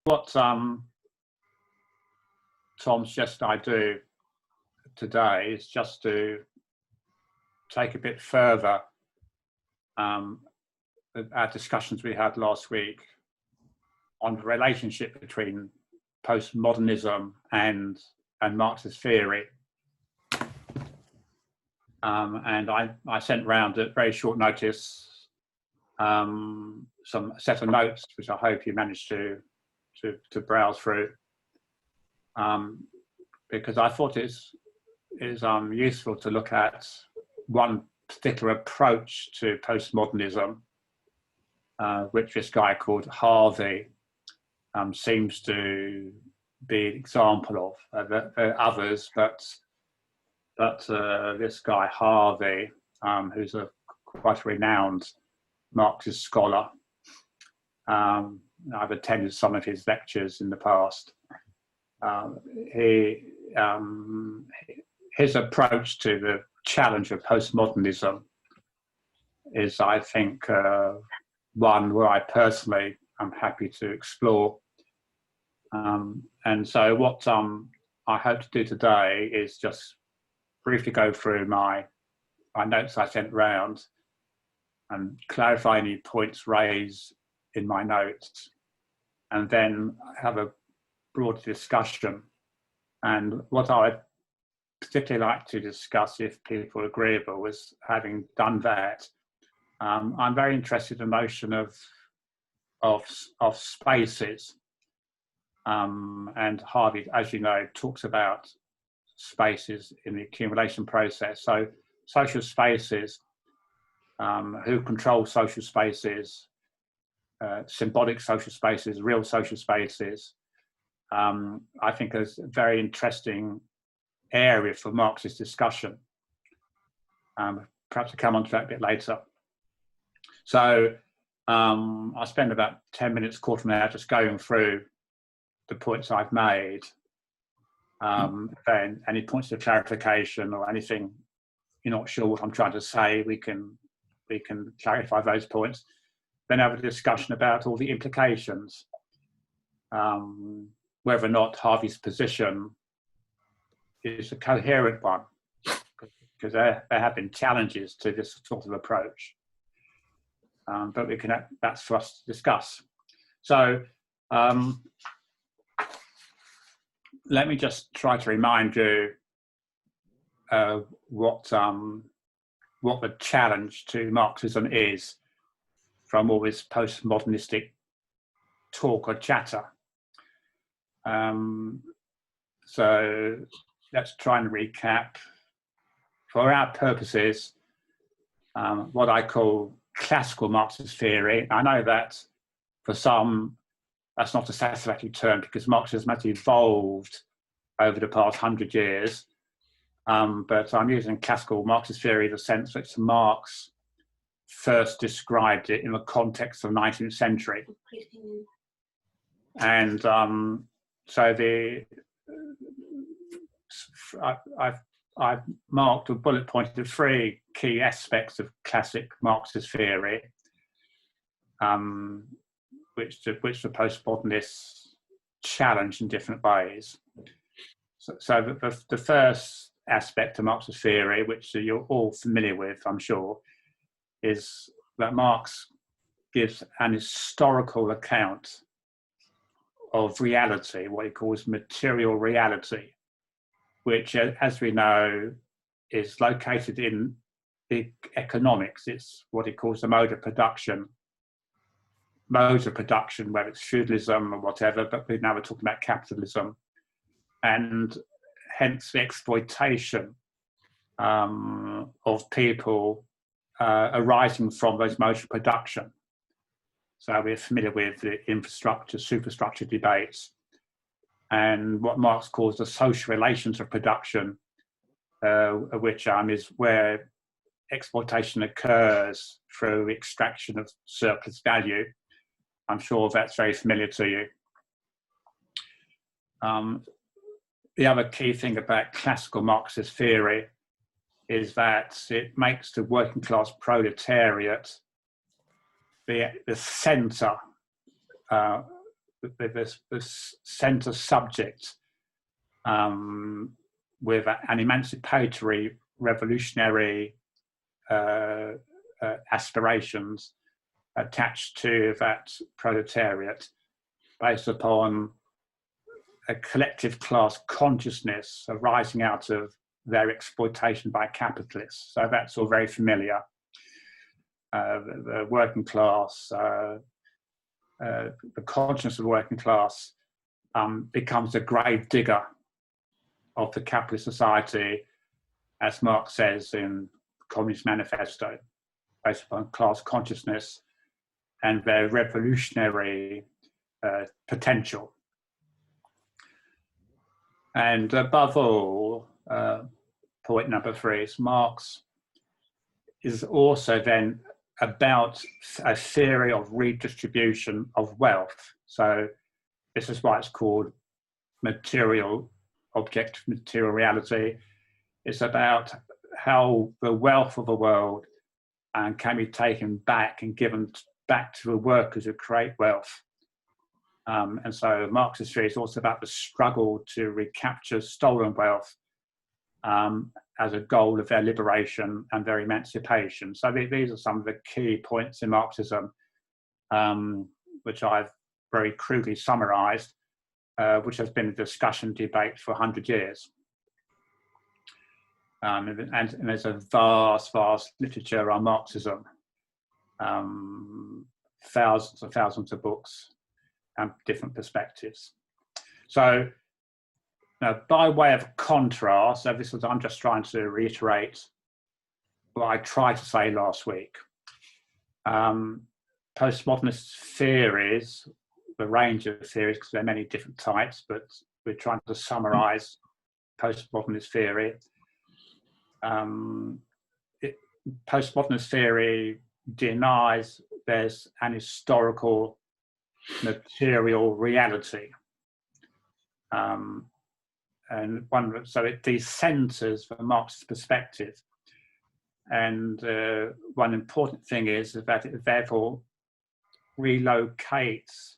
What Tom suggested I do today is just to take a bit further our discussions we had last week on the relationship between postmodernism and Marxist theory. And I sent round at very short notice some set of notes, which I hope you managed to browse through, because I thought it's useful to look at one particular approach to postmodernism, which this guy called Harvey seems to be an example of. There are others, but this guy Harvey, who's a quite renowned Marxist scholar, I've attended some of his lectures in the past. His approach to the challenge of postmodernism is, I think, one where I personally am happy to explore. And so what I hope to do today is just briefly go through my notes I sent round and clarify any points raised in my notes, and then have a broad discussion. And what I would particularly like to discuss, if people are agreeable, is, having done that, I'm very interested in the notion of spaces. And Harvey, as you know, talks about spaces in the accumulation process. So social spaces, who control social spaces, symbolic social spaces, real social spaces, I think is a very interesting area for Marxist discussion. Perhaps I'll come on to that a bit later. So I'll spend about 10 minutes, quarter of an hour, just going through the points I've made. Then any points of clarification or anything you're not sure what I'm trying to say, we can clarify those points. Then have a discussion about all the implications, whether or not Harvey's position is a coherent one, because there have been challenges to this sort of approach. But that's for us to discuss. So let me just try to remind you what the challenge to Marxism is from all this postmodernistic talk or chatter. So let's try and recap. For our purposes, what I call classical Marxist theory. I know that for some, that's not a satisfactory term, because Marxism has evolved over the past 100 years. But I'm using classical Marxist theory in the sense that Marx first described it in the context of the 19th century. And so I've marked a bullet point of 3 key aspects of classic Marxist theory, which the postmodernists challenge in different ways. So the first aspect of Marxist theory, which you're all familiar with, I'm sure, is that Marx gives an historical account of reality, what he calls material reality, which, as we know, is located in the economics. It's what he calls the mode of production, whether it's feudalism or whatever, but now we're talking about capitalism, and hence the exploitation of people arising from those modes of production. So we're familiar with the infrastructure, superstructure debates, and what Marx calls the social relations of production, which is where exploitation occurs through extraction of surplus value. I'm sure that's very familiar to you. The other key thing about classical Marxist theory is that it makes the working class proletariat the centre this centre subject with an emancipatory, revolutionary aspirations attached to that proletariat, based upon a collective class consciousness arising out of their exploitation by capitalists. So that's all very familiar. The working class, the consciousness of the working class becomes a grave digger of the capitalist society, as Marx says in the Communist Manifesto, based upon class consciousness and their revolutionary potential. And above all, point number 3 is Marx is also then about a theory of redistribution of wealth. So this is why it's called objective material reality. It's about how the wealth of the world can be taken back and given back to the workers who create wealth. And so Marxist theory is also about the struggle to recapture stolen wealth as a goal of their liberation and their emancipation. So these are some of the key points in Marxism, which I've very crudely summarized, which has been a discussion debate for 100 years. And there's a vast literature on Marxism, thousands and thousands of books and different perspectives. So now, by way of contrast, so I'm just trying to reiterate what I tried to say last week. Postmodernist theories, the range of theories, because there are many different types, but we're trying to summarize postmodernist theory. Postmodernist theory denies there's an historical material reality. So it decenters from Marx's perspective. And one important thing is that it therefore relocates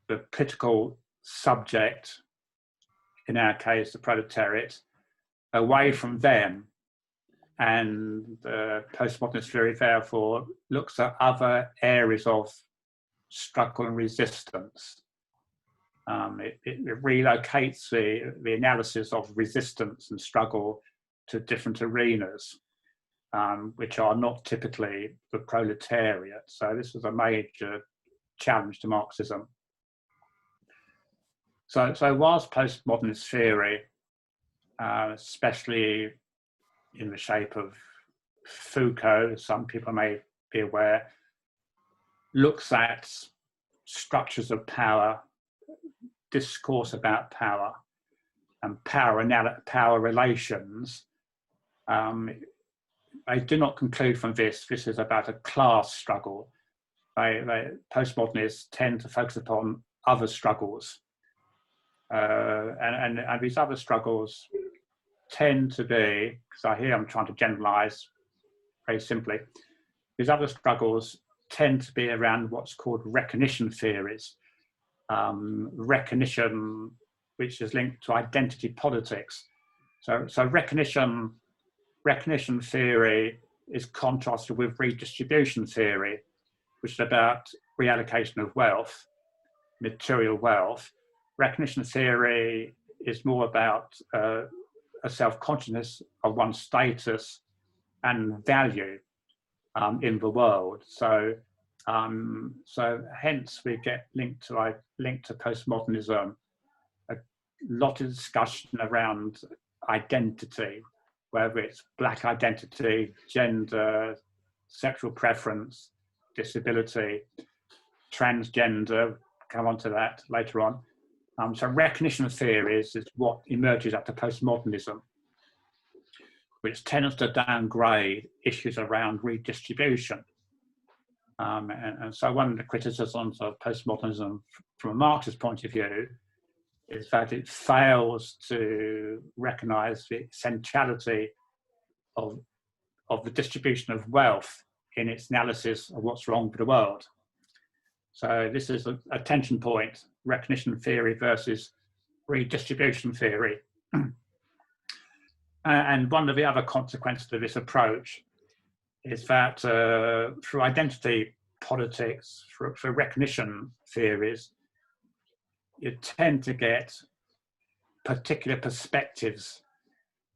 the political subject, in our case, the proletariat, away from them. And postmodernist theory therefore looks at other areas of struggle and resistance. It relocates the analysis of resistance and struggle to different arenas, which are not typically the proletariat. So this was a major challenge to Marxism. So whilst postmodernist theory, especially in the shape of Foucault, as some people may be aware, looks at structures of power, discourse about power, and power relations, I do not conclude from this is about a class struggle. Postmodernists tend to focus upon other struggles. And these other struggles tend to be, because I'm trying to generalize very simply, these other struggles tend to be around what's called recognition theories. Recognition, which is linked to identity politics. So recognition theory is contrasted with redistribution theory, which is about reallocation of wealth, material wealth. Recognition theory is more about a self-consciousness of one's status and value in the world. So hence we get linked to postmodernism, a lot of discussion around identity, whether it's Black identity, gender, sexual preference, disability, transgender, come on to that later on. So recognition theories is what emerges after postmodernism, which tends to downgrade issues around redistribution. And so one of the criticisms of postmodernism from a Marxist point of view is that it fails to recognize the centrality of the distribution of wealth in its analysis of what's wrong with the world. So this is a tension point, recognition theory versus redistribution theory. And one of the other consequences of this approach is that through identity politics, for recognition theories, you tend to get particular perspectives,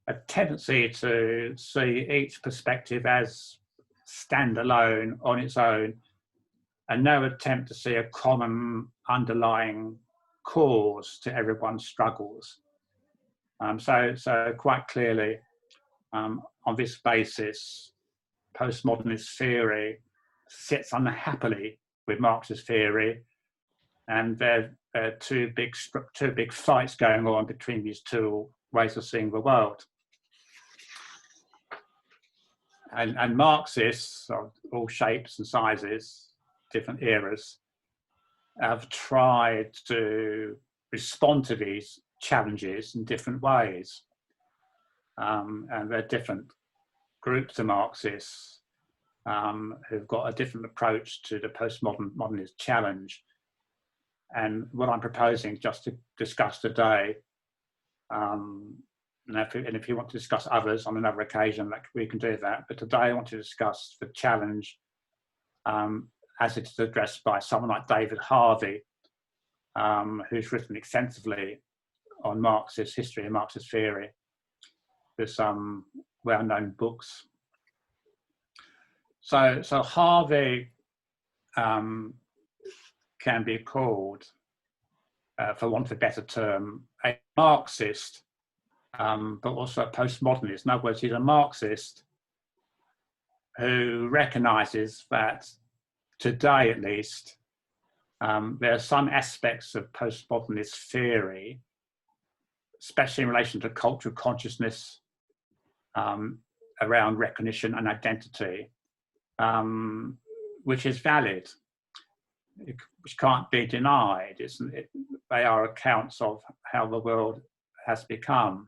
a tendency to see each perspective as standalone on its own, and no attempt to see a common underlying cause to everyone's struggles. So quite clearly, on this basis, postmodernist theory sits unhappily with Marxist theory, and there are two big fights going on between these two ways of seeing the world. And Marxists of all shapes and sizes, different eras, have tried to respond to these challenges in different ways. And there are different groups of Marxists who've got a different approach to the postmodernist challenge. And what I'm proposing just to discuss today, and if you want to discuss others on another occasion, we can do that. But today I want to discuss the challenge as it is addressed by someone like David Harvey, who's written extensively on Marxist history and Marxist theory. There's some well-known books. So Harvey can be called, for want of a better term, a Marxist, but also a postmodernist. In other words, he's a Marxist who recognises that today, at least, there are some aspects of postmodernist theory, especially in relation to cultural consciousness, around recognition and identity, which is valid, which can't be denied. They are accounts of how the world has become.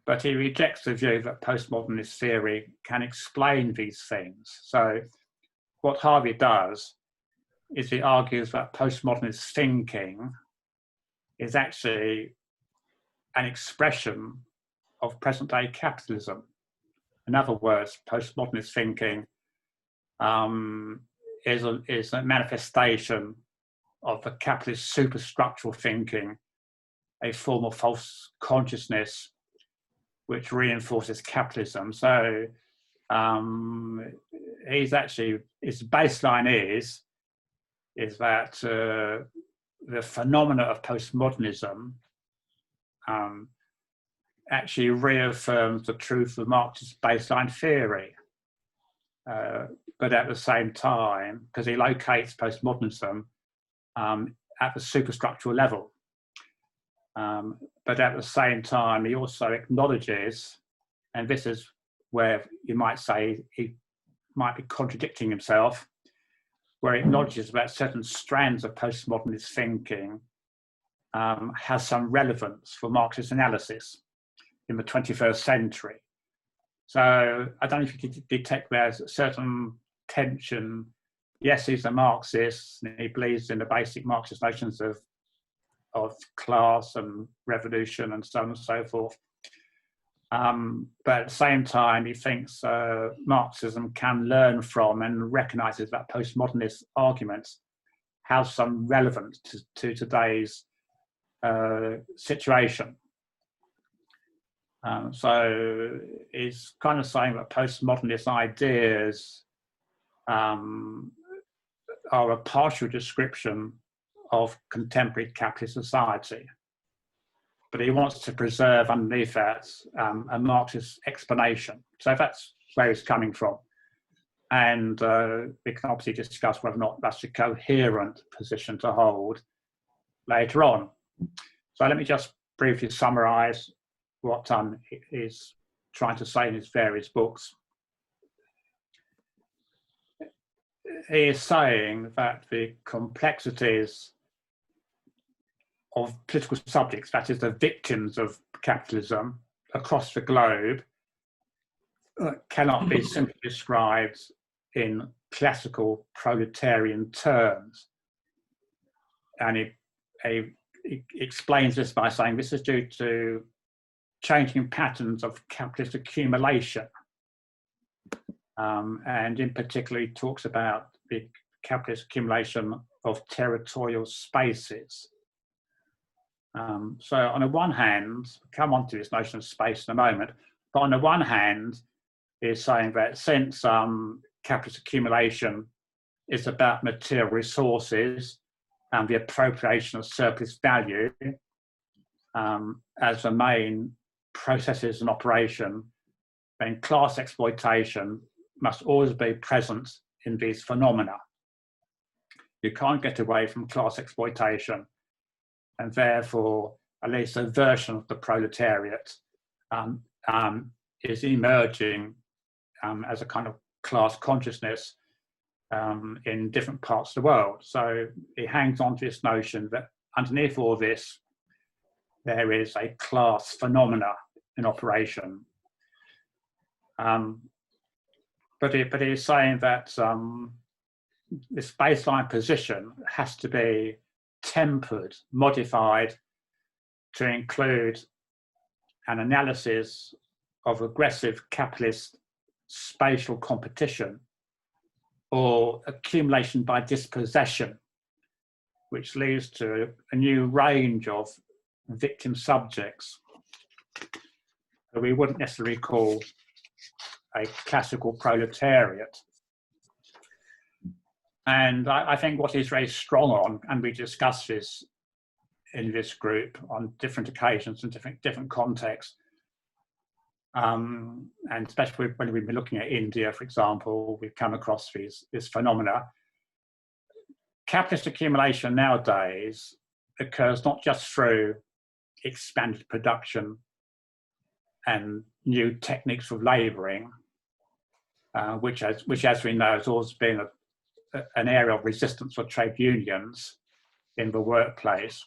But he rejects the view that postmodernist theory can explain these things. So what Harvey does is he argues that postmodernist thinking is actually an expression of present-day capitalism. In other words, postmodernist thinking is a manifestation of the capitalist superstructural thinking, a form of false consciousness which reinforces capitalism. So his baseline is that the phenomena of postmodernism actually reaffirms the truth of Marxist baseline theory. But at the same time, because he locates postmodernism at the superstructural level, but at the same time, he also acknowledges, and this is where you might say he might be contradicting himself, where he acknowledges that certain strands of postmodernist thinking has some relevance for Marxist analysis in the 21st century. So I don't know if you could detect there's a certain tension. Yes, he's a Marxist, and he believes in the basic Marxist notions of class and revolution and so on and so forth. But at the same time, he thinks Marxism can learn from and recognises that postmodernist arguments have some relevance to today's situation. So he's kind of saying that postmodernist ideas are a partial description of contemporary capitalist society. But he wants to preserve underneath that a Marxist explanation. So that's where he's coming from. And we can obviously discuss whether or not that's a coherent position to hold later on. So let me just briefly summarize what he's trying to say in his various books. He is saying that the complexities of political subjects, that is the victims of capitalism across the globe, cannot be simply described in classical proletarian terms. And he explains this by saying this is due to changing patterns of capitalist accumulation. And in particular, he talks about the capitalist accumulation of territorial spaces. So on the one hand, we'll come on to this notion of space in a moment, but on the one hand, is saying that since capitalist accumulation is about material resources and the appropriation of surplus value as the main processes in operation, then class exploitation must always be present in these phenomena. You can't get away from class exploitation, and therefore at least a version of the proletariat is emerging as a kind of class consciousness in different parts of the world. So it hangs on to this notion that underneath all this, there is a class phenomena in operation. But it is saying that this baseline position has to be tempered, modified to include an analysis of aggressive capitalist spatial competition or accumulation by dispossession, which leads to a new range of victim subjects that we wouldn't necessarily call a classical proletariat. And I think what he's very strong on, and we discuss this in this group on different occasions and different contexts, and especially when we've been looking at India, for example, we've come across this phenomena. Capitalist accumulation nowadays occurs not just through expanded production and new techniques of labouring, which as we know has always been an area of resistance for trade unions in the workplace.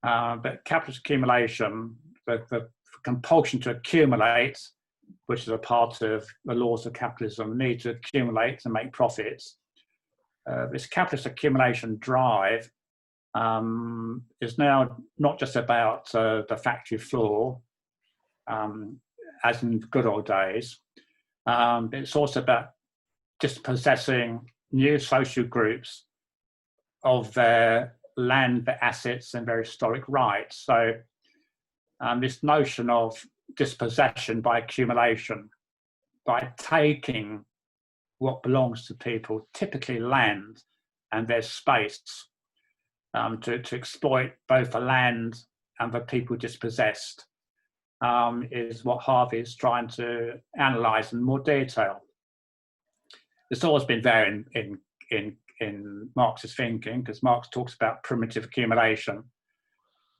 But capitalist accumulation, the compulsion to accumulate, which is a part of the laws of capitalism, need to accumulate and make profits. This capitalist accumulation drive is now not just about the factory floor, as in the good old days. It's also about dispossessing new social groups of their land, their assets, and their historic rights. So this notion of dispossession by accumulation, by taking what belongs to people, typically land and their space, to exploit both the land and the people dispossessed, is what Harvey is trying to analyse in more detail. It's always been there in Marxist thinking, because Marx talks about primitive accumulation,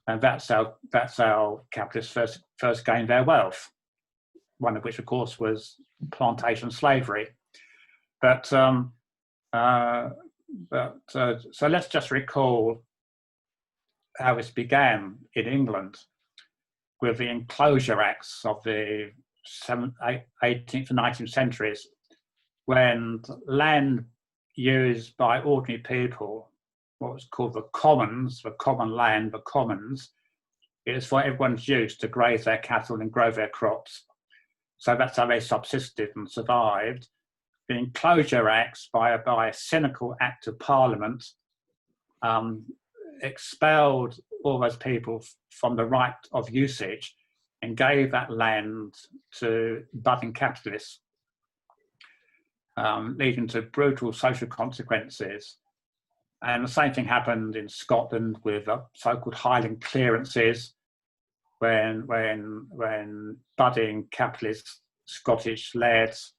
and that's how capitalists first gained their wealth. One of which, of course, was plantation slavery. So let's just recall how this began in England with the Enclosure Acts of the 18th and 19th centuries, when land used by ordinary people, what was called the commons, the common land, the commons, is for everyone's use to graze their cattle and grow their crops. So that's how they subsisted and survived. The Enclosure Acts, by a cynical act of Parliament, expelled all those people from the right of usage and gave that land to budding capitalists, leading to brutal social consequences. And the same thing happened in Scotland with so-called Highland clearances, when budding capitalist Scottish lairds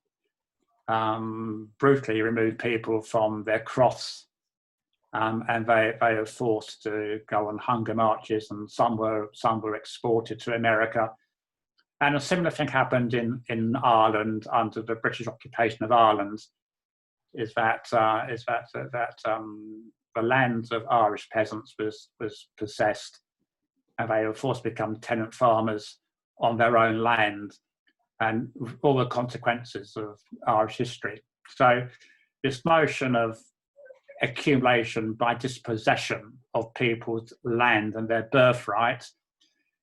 brutally removed people from their crofts, and they were forced to go on hunger marches, and some were exported to America. And a similar thing happened in Ireland under the British occupation of Ireland. Is that the lands of Irish peasants was possessed, and they were forced to become tenant farmers on their own land, and all the consequences of Irish history. So this notion of accumulation by dispossession of people's land and their birthright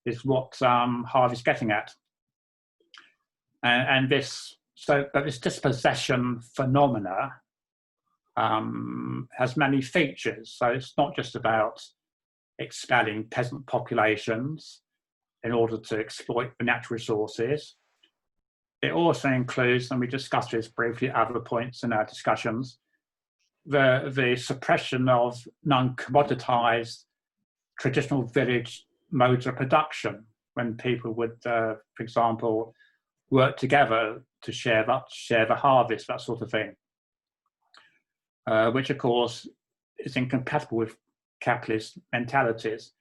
is what Harvey's getting at. And this dispossession phenomena has many features. So it's not just about expelling peasant populations in order to exploit the natural resources. It also includes, and we discussed this briefly at other points in our discussions, the suppression of non-commoditized traditional village modes of production, when people would, for example, work together to share the harvest, that sort of thing, which of course is incompatible with capitalist mentalities.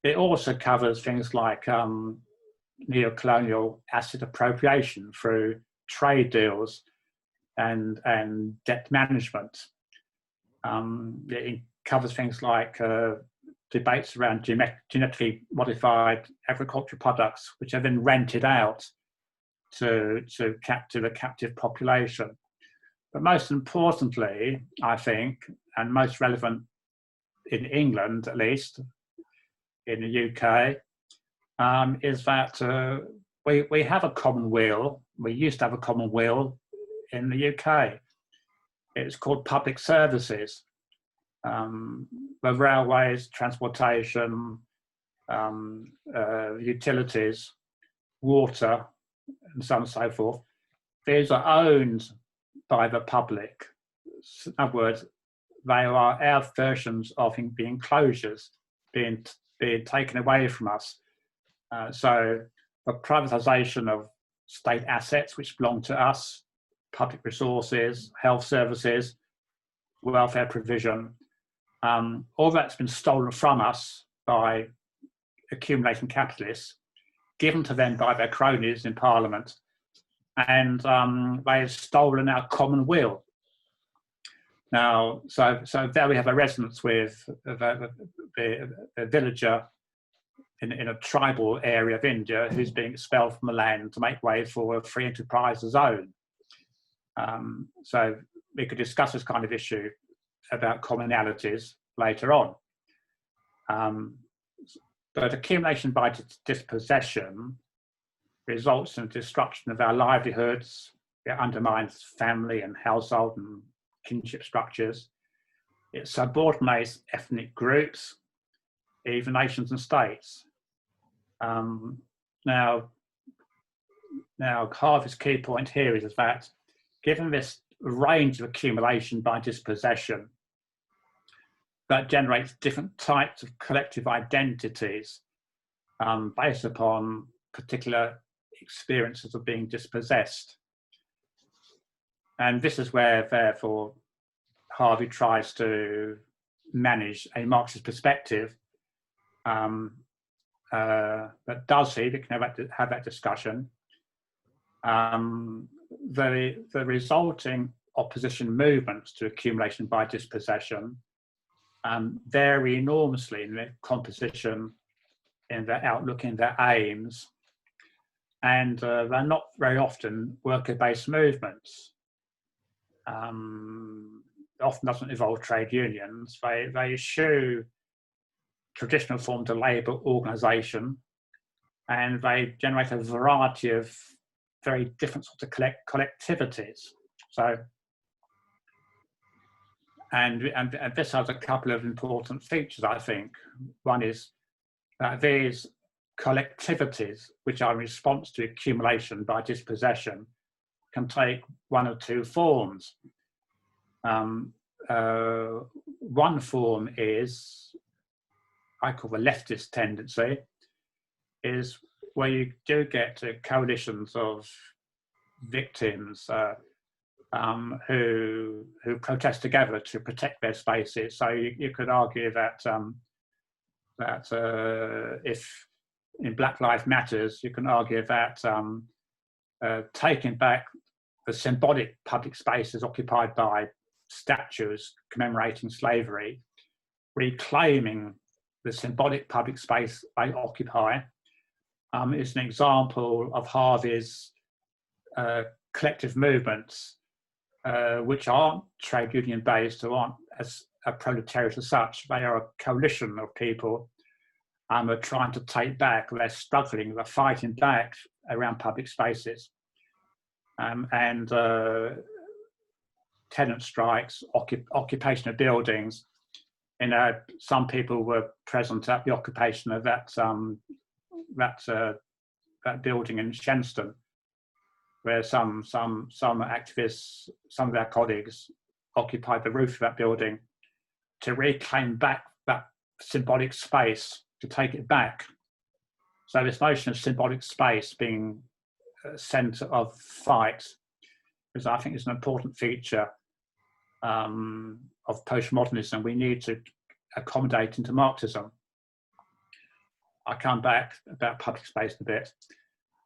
It also covers things like neo-colonial asset appropriation through trade deals and debt management. It covers things like debates around genetically modified agricultural products, which are then rented out to the captive population. But most importantly, I think, and most relevant in England at least, in the UK, is that we have a common will. We used to have a common will in the UK. It's called public services. The railways, transportation, utilities, water, and so on and so forth. These are owned by the public. In other words, they are our versions of the enclosures being taken away from us. So the privatisation of state assets which belong to us, public resources, health services, welfare provision, all that's been stolen from us by accumulating capitalists, given to them by their cronies in Parliament, and they have stolen our common will. Now, so there we have a resonance with the villager in a tribal area of India who's being expelled from the land to make way for a free enterprise zone. So we could discuss this kind of issue about commonalities later on. But accumulation by dispossession results in the destruction of our livelihoods. It undermines family and household and kinship structures. It subordinates ethnic groups, even nations and states. Now, Harvey's key point here is that given this range of accumulation by dispossession that generates different types of collective identities based upon particular experiences of being dispossessed. And this is where, therefore, Harvey tries to manage a Marxist perspective. But does he? We can have that discussion. The resulting opposition movements to accumulation by dispossession vary enormously in their composition, in their outlook, in their aims, and they're not very often worker-based movements. Often doesn't involve trade unions. They eschew traditional forms of labour organisation, and they generate a variety of very different sorts of collectivities. So, and this has a couple of important features, I think. One is that these collectivities, which are in response to accumulation by dispossession, can take one of two forms. One form is, I call the leftist tendency, is where you do get coalitions of victims who protest together to protect their spaces. So you could argue that if in Black Lives Matters, you can argue that taking back the symbolic public spaces occupied by statues commemorating slavery, reclaiming the symbolic public space they occupy, is an example of Harvey's collective movements which aren't trade union based or aren't as a proletariat as such. They are a coalition of people are trying to take back, they're struggling, they're fighting back around public spaces. And tenant strikes, occupation of buildings. You know, some people were present at the occupation of that building in Shenston, where some activists, some of their colleagues, occupied the roof of that building to reclaim back that symbolic space, to take it back. So this notion of symbolic space being a centre of fight, because I think is an important feature of postmodernism we need to accommodate into Marxism. I'll come back about public space a bit.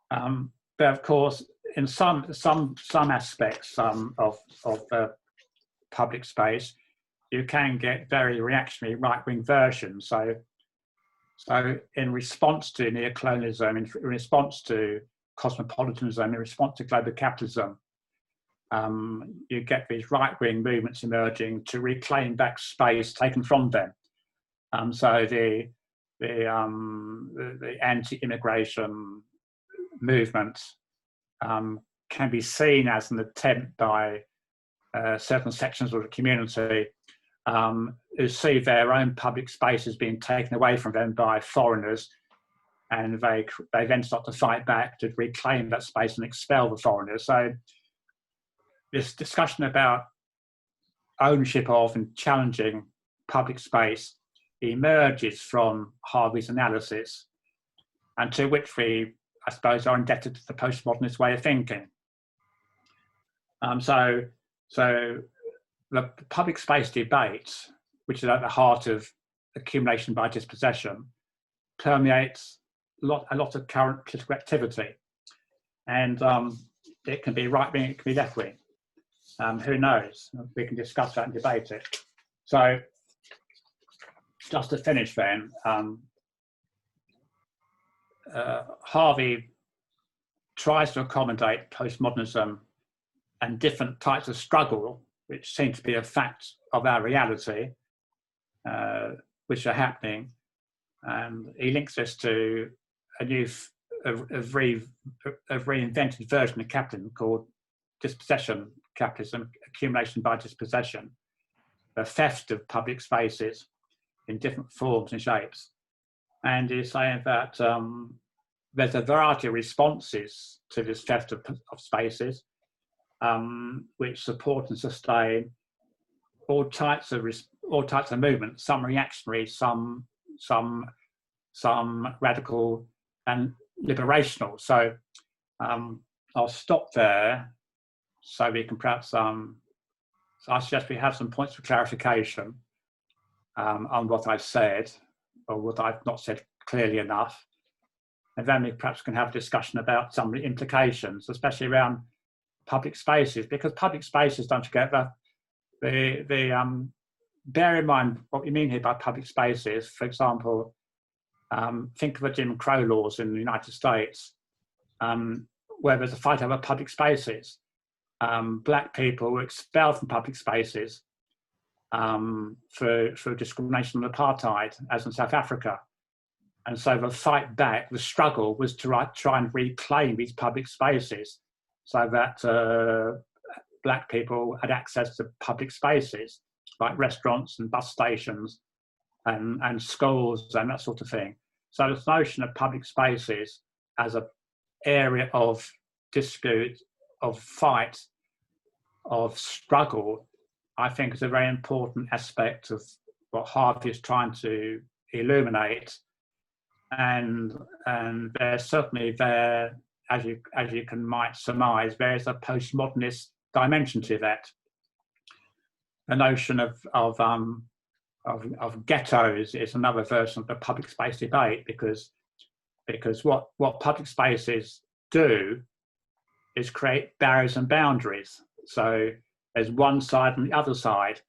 But of course, in some aspects of public space, you can get very reactionary right-wing versions. So in response to neocolonialism, in response to cosmopolitanism, in response to global capitalism, you get these right-wing movements emerging to reclaim back space taken from them. So the anti-immigration movement can be seen as an attempt by certain sections of the community who see their own public spaces being taken away from them by foreigners, and they then start to fight back to reclaim that space and expel the foreigners. So this discussion about ownership of and challenging public space emerges from Harvey's analysis, and to which we, I suppose, are indebted to the postmodernist way of thinking. So the public space debate, which is at the heart of accumulation by dispossession, permeates a lot of current political activity, and it can be right wing, it can be left wing. Who knows? We can discuss that and debate it. So, just to finish then, Harvey tries to accommodate postmodernism and different types of struggle, which seem to be a fact of our reality, which are happening. And he links this to a reinvented version of capitalism called dispossession capitalism, accumulation by dispossession, the theft of public spaces in different forms and shapes. And he's saying that there's a variety of responses to this theft of spaces, which support and sustain all types of movements, some reactionary, some radical and liberational. So I'll stop there, so we can perhaps, so I suggest we have some points for clarification on what I've said, or what I've not said clearly enough. And then we perhaps can have a discussion about some of the implications, especially around public spaces, because public spaces, don't forget that bear in mind what we mean here by public spaces. For example, think of the Jim Crow laws in the United States, where there's a fight over public spaces. Black people were expelled from public spaces for discrimination and apartheid, as in South Africa. And so the fight back, the struggle, was to try and reclaim these public spaces so that Black people had access to public spaces like restaurants and bus stations and schools and that sort of thing. So this notion of public spaces as an area of dispute, of fight, of struggle, I think is a very important aspect of what Harvey is trying to illuminate. And there's certainly there, as you might surmise, there is a postmodernist dimension to that. The notion of ghettos is another version of the public space debate, because what public spaces do is create barriers and boundaries. So there's one side and the other side,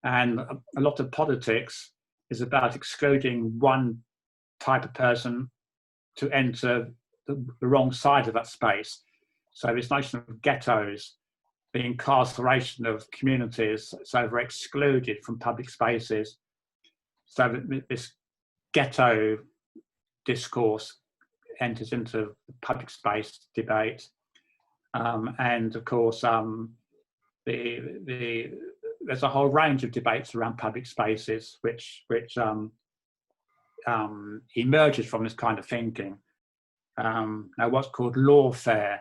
and a lot of politics is about excluding one type of person to enter the wrong side of that space. So this notion of ghettos the incarceration of communities, so they're excluded from public spaces. So that this ghetto discourse enters into the public space debate. And of course, there's a whole range of debates around public spaces which emerges from this kind of thinking. Now, what's called lawfare,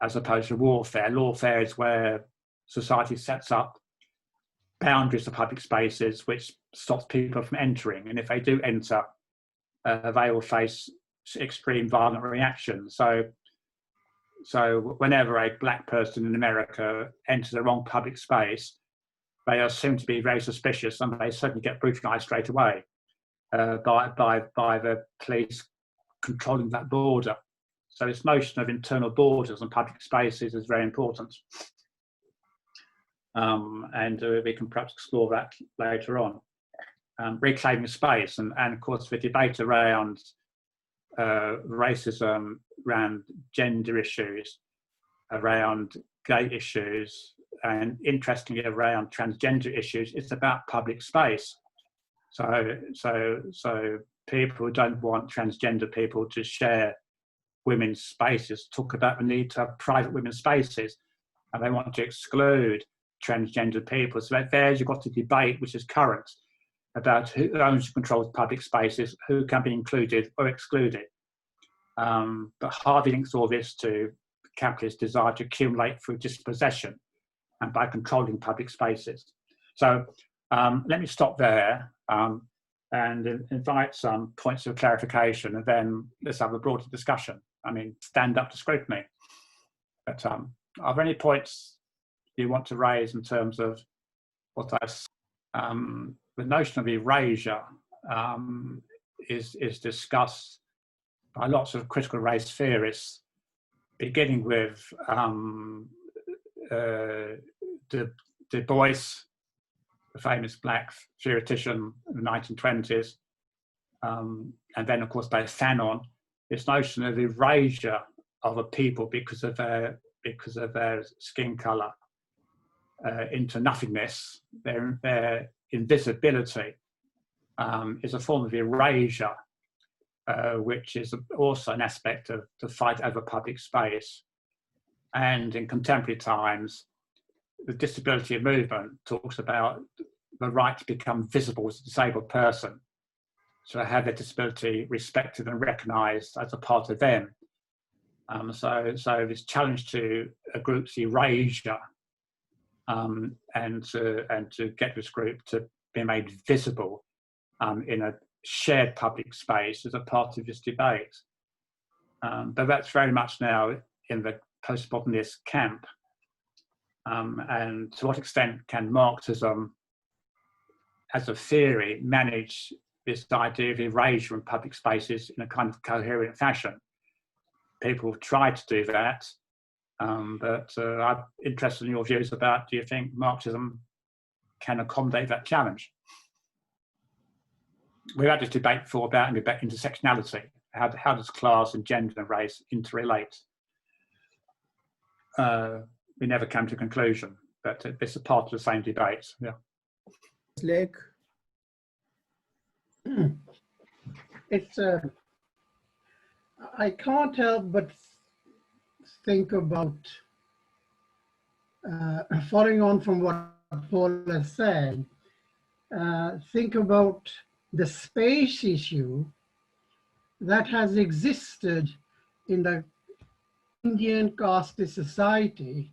as opposed to warfare. Lawfare is where society sets up boundaries of public spaces which stops people from entering, and if they do enter, they will face extreme violent reactions. So whenever a black person in America enters the wrong public space, they are assumed to be very suspicious, and they certainly get brutalised straight away by the police controlling that border. So this notion of internal borders and public spaces is very important. And we can perhaps explore that later on. Reclaiming space, and of course the debate around racism, around gender issues, around gay issues, and interestingly around transgender issues, it's about public space. So people who don't want transgender people to share women's spaces talk about the need to have private women's spaces, and they want to exclude transgender people. So there's you've got a debate which is current about who owns and controls public spaces, who can be included or excluded. But Harvey links all this to capitalist desire to accumulate through dispossession and by controlling public spaces. So let me stop there and invite some points of clarification, and then let's have a broader discussion. I mean, stand up to scrutiny. But are there any points you want to raise in terms of what I've said? The notion of erasure is discussed by lots of critical race theorists, beginning with Du Bois, the famous black theoretician in the 1920s, and then of course by Fanon, this notion of erasure of a people because of their skin colour into nothingness, their invisibility, is a form of erasure, which is also an aspect of the fight over public space. And in contemporary times, the disability movement talks about the right to become visible as a disabled person, to have their disability respected and recognised as a part of them. So this challenge to a group's erasure and to get this group to be made visible in a shared public space is a part of this debate. But that's very much now in the postmodernist camp. And to what extent can Marxism, as a theory, manage this idea of erasure in public spaces in a kind of coherent fashion? People have tried to do that, but I'm interested in your views about, do you think Marxism can accommodate that challenge? We've had this debate before about intersectionality. How does class and gender and race interrelate? We never came to a conclusion, but it's a part of the same debate. Yeah. Like, it's I can't help but think about following on from what Paul has said. Think about the space issue that has existed in the Indian caste society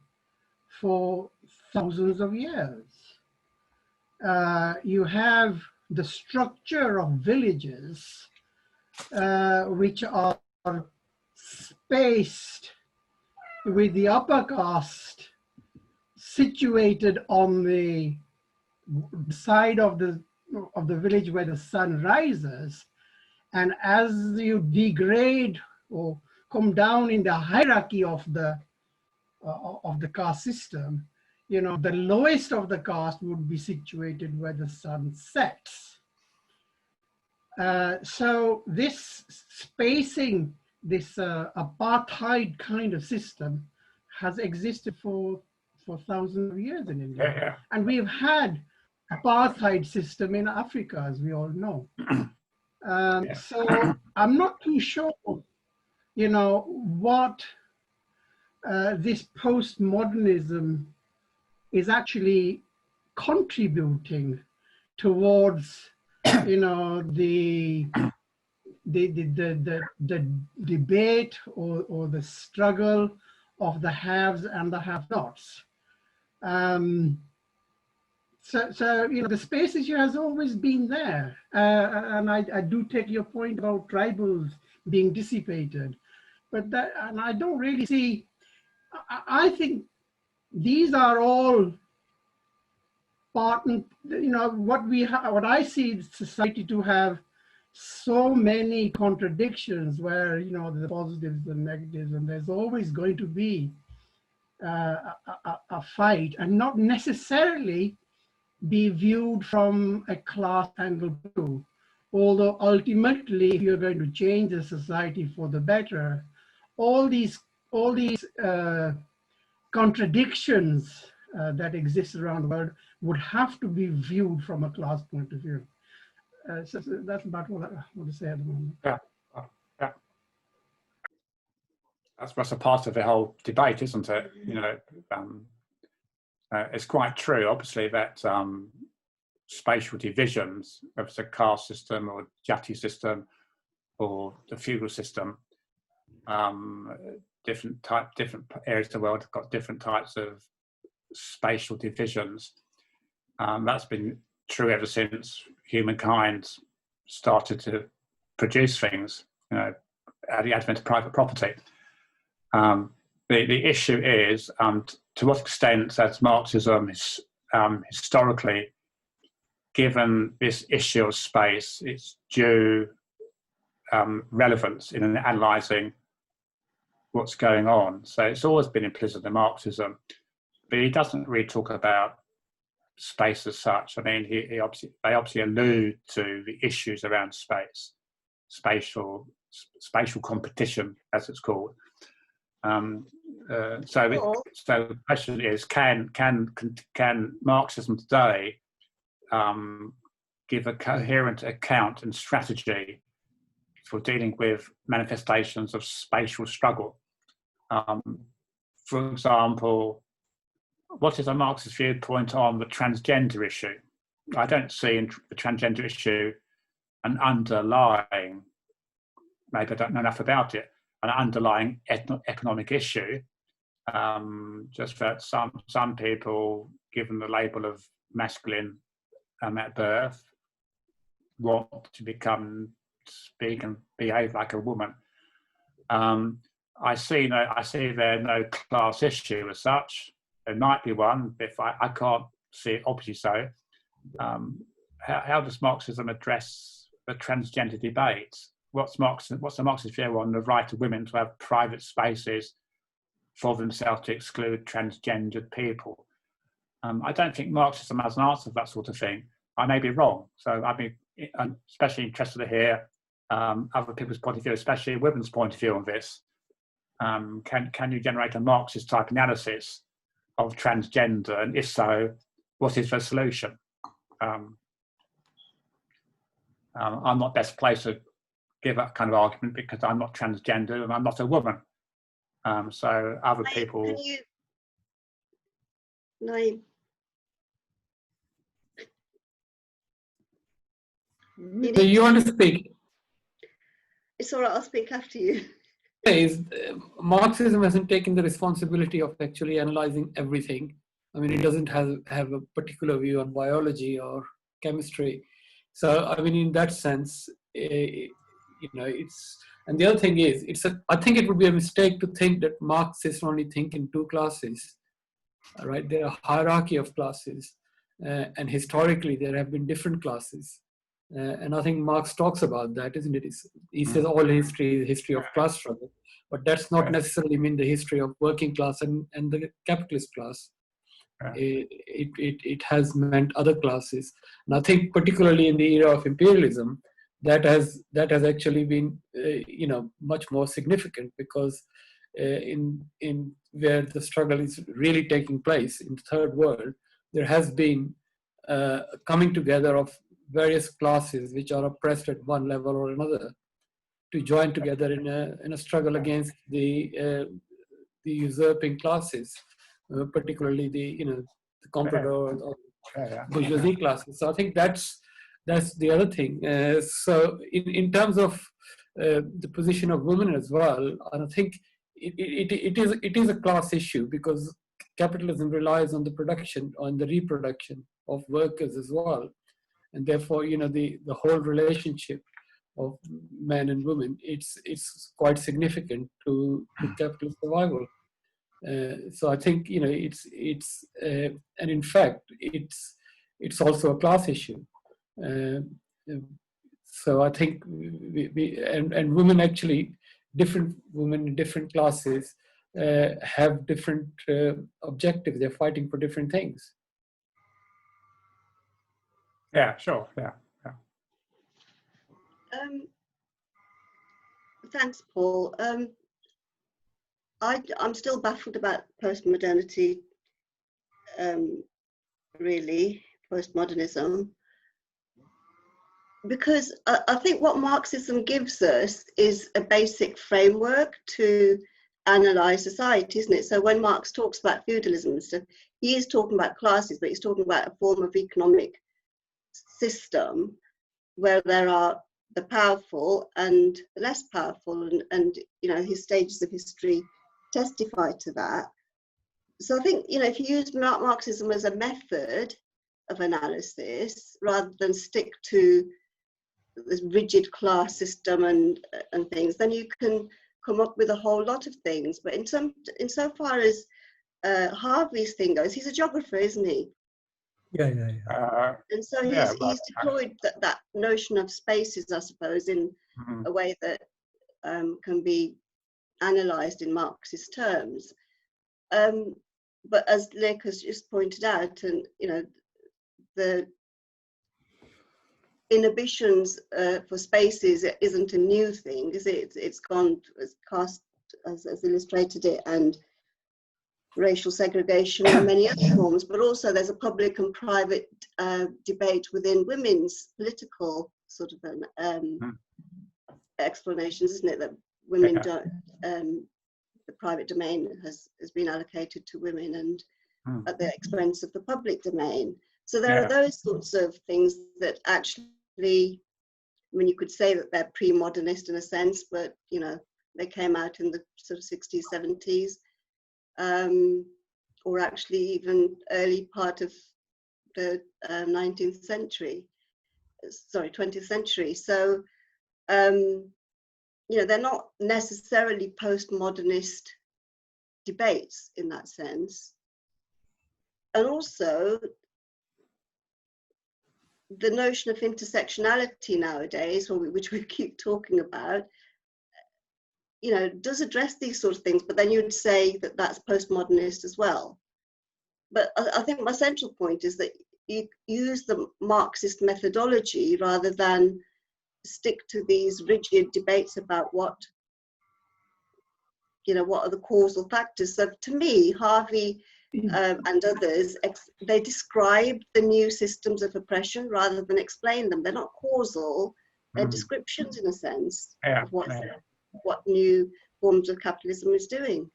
for thousands of years. You have the structure of villages which are spaced with the upper caste situated on the side of the village where the sun rises, and as you degrade or come down in the hierarchy of the caste system, you know, the lowest of the caste would be situated where the sun sets. So this spacing, this apartheid kind of system has existed for for thousands of years in India. Yeah, yeah. And we've had apartheid system in Africa, as we all know. Yeah. So I'm not too sure, you know, what this postmodernism is actually contributing towards, you know, the debate or the struggle of the haves and the have-nots. So you know, the space issue has always been there, and I do take your point about tribals being dissipated, but that, and I don't really see. I think these are all part, you know, what I see society to have so many contradictions where, you know, the positives and negatives, and there's always going to be a fight, and not necessarily be viewed from a class angle too. Although ultimately, if you're going to change the society for the better, all these contradictions that exist around the world would have to be viewed from a class point of view. So that's about what I want to say at the moment. Yeah, yeah. That's a part of the whole debate, isn't it? You know, it's quite true, obviously, that spatial divisions, whether it's a caste system or jati system or the feudal system, different areas of the world have got different types of spatial divisions. That's been true ever since humankind started to produce things, you know, at the advent of private property. The issue is, to what extent has Marxism historically given this issue of space its due relevance in analysing what's going on. So it's always been implicit in Marxism, but he doesn't really talk about space as such. I mean, they obviously allude to the issues around space, spatial competition, as it's called. So the question is, can Marxism today give a coherent account and strategy for dealing with manifestations of spatial struggle? For example, what is a Marxist viewpoint on the transgender issue? I don't see in the transgender issue an underlying, maybe I don't know enough about it, an underlying economic issue. Just that some people, given the label of masculine at birth, want to speak and behave like a woman. I see there no class issue as such. There might be one, but I can't see it obviously so. How does Marxism address the transgender debate? What's the Marxist view on the right of women to have private spaces for themselves to exclude transgendered people? I don't think Marxism has an answer for that sort of thing. I may be wrong, so I'd be especially interested to hear other people's point of view, especially women's point of view on this. Can you generate a Marxist type analysis of transgender, and if so, what is the solution? I'm not best placed to give that kind of argument because I'm not transgender and I'm not a woman. So other people. Do you want to speak? It's all right, I'll speak after you. Marxism hasn't taken the responsibility of actually analyzing everything. I mean, it doesn't have a particular view on biology or chemistry. So, I mean, in that sense, you know, and the other thing is, I think it would be a mistake to think that Marxists only think in two classes, right? There are a hierarchy of classes, and historically there have been different classes. And I think Marx talks about that, isn't it? He says all history is history of class struggle, but that's not necessarily mean the history of working class and the capitalist class. It has meant other classes. And I think particularly in the era of imperialism, that has actually been, you know, much more significant, because in where the struggle is really taking place in the third world, there has been coming together of various classes which are oppressed at one level or another to join together in a struggle against the usurping classes, particularly the comprador or bourgeoisie classes. So I think that's the other thing. So in terms of the position of women as well, I think it is a class issue, because capitalism relies on the production, on the reproduction of workers as well, and therefore the whole relationship of men and women, it's quite significant to capitalist survival. So I think it's and in fact it's also a class issue. So I think and women actually, different women in different classes have different objectives. They're fighting for different things. Yeah, sure. Yeah. Thanks, Paul. I'm still baffled about postmodernity, really, postmodernism, because I think what Marxism gives us is a basic framework to analyze society, isn't it? So when Marx talks about feudalism and stuff, he is talking about classes, but he's talking about a form of economic system where there are the powerful and the less powerful, and his stages of history testify to that. So I think if you use Marxism as a method of analysis rather than stick to this rigid class system and things, then you can come up with a whole lot of things. But insofar as Harvey's thing goes, he's a geographer, isn't he? Yeah. And so he's deployed that notion of spaces, I suppose, in a way that can be analysed in Marxist terms. But as Lek has just pointed out, and the inhibitions for spaces isn't a new thing, is it? It's gone as cast as illustrated it, and racial segregation and many other forms, but also there's a public and private debate within women's political sort of explanations, isn't it? That women don't, the private domain has been allocated to women and at the expense of the public domain. So there are those sorts of things that actually, I mean, you could say that they're pre-modernist in a sense, but they came out in the sort of 60s, 70s. Or actually even early part of the 20th century. So, they're not necessarily postmodernist debates in that sense. And also, the notion of intersectionality nowadays, which we keep talking about, does address these sort of things, but then you'd say that that's postmodernist as well. But I think my central point is that you use the Marxist methodology rather than stick to these rigid debates about what are the causal factors. So to me, Harvey and others, they describe the new systems of oppression rather than explain them. They're not causal, they're descriptions in a sense of what new forms of capitalism is doing.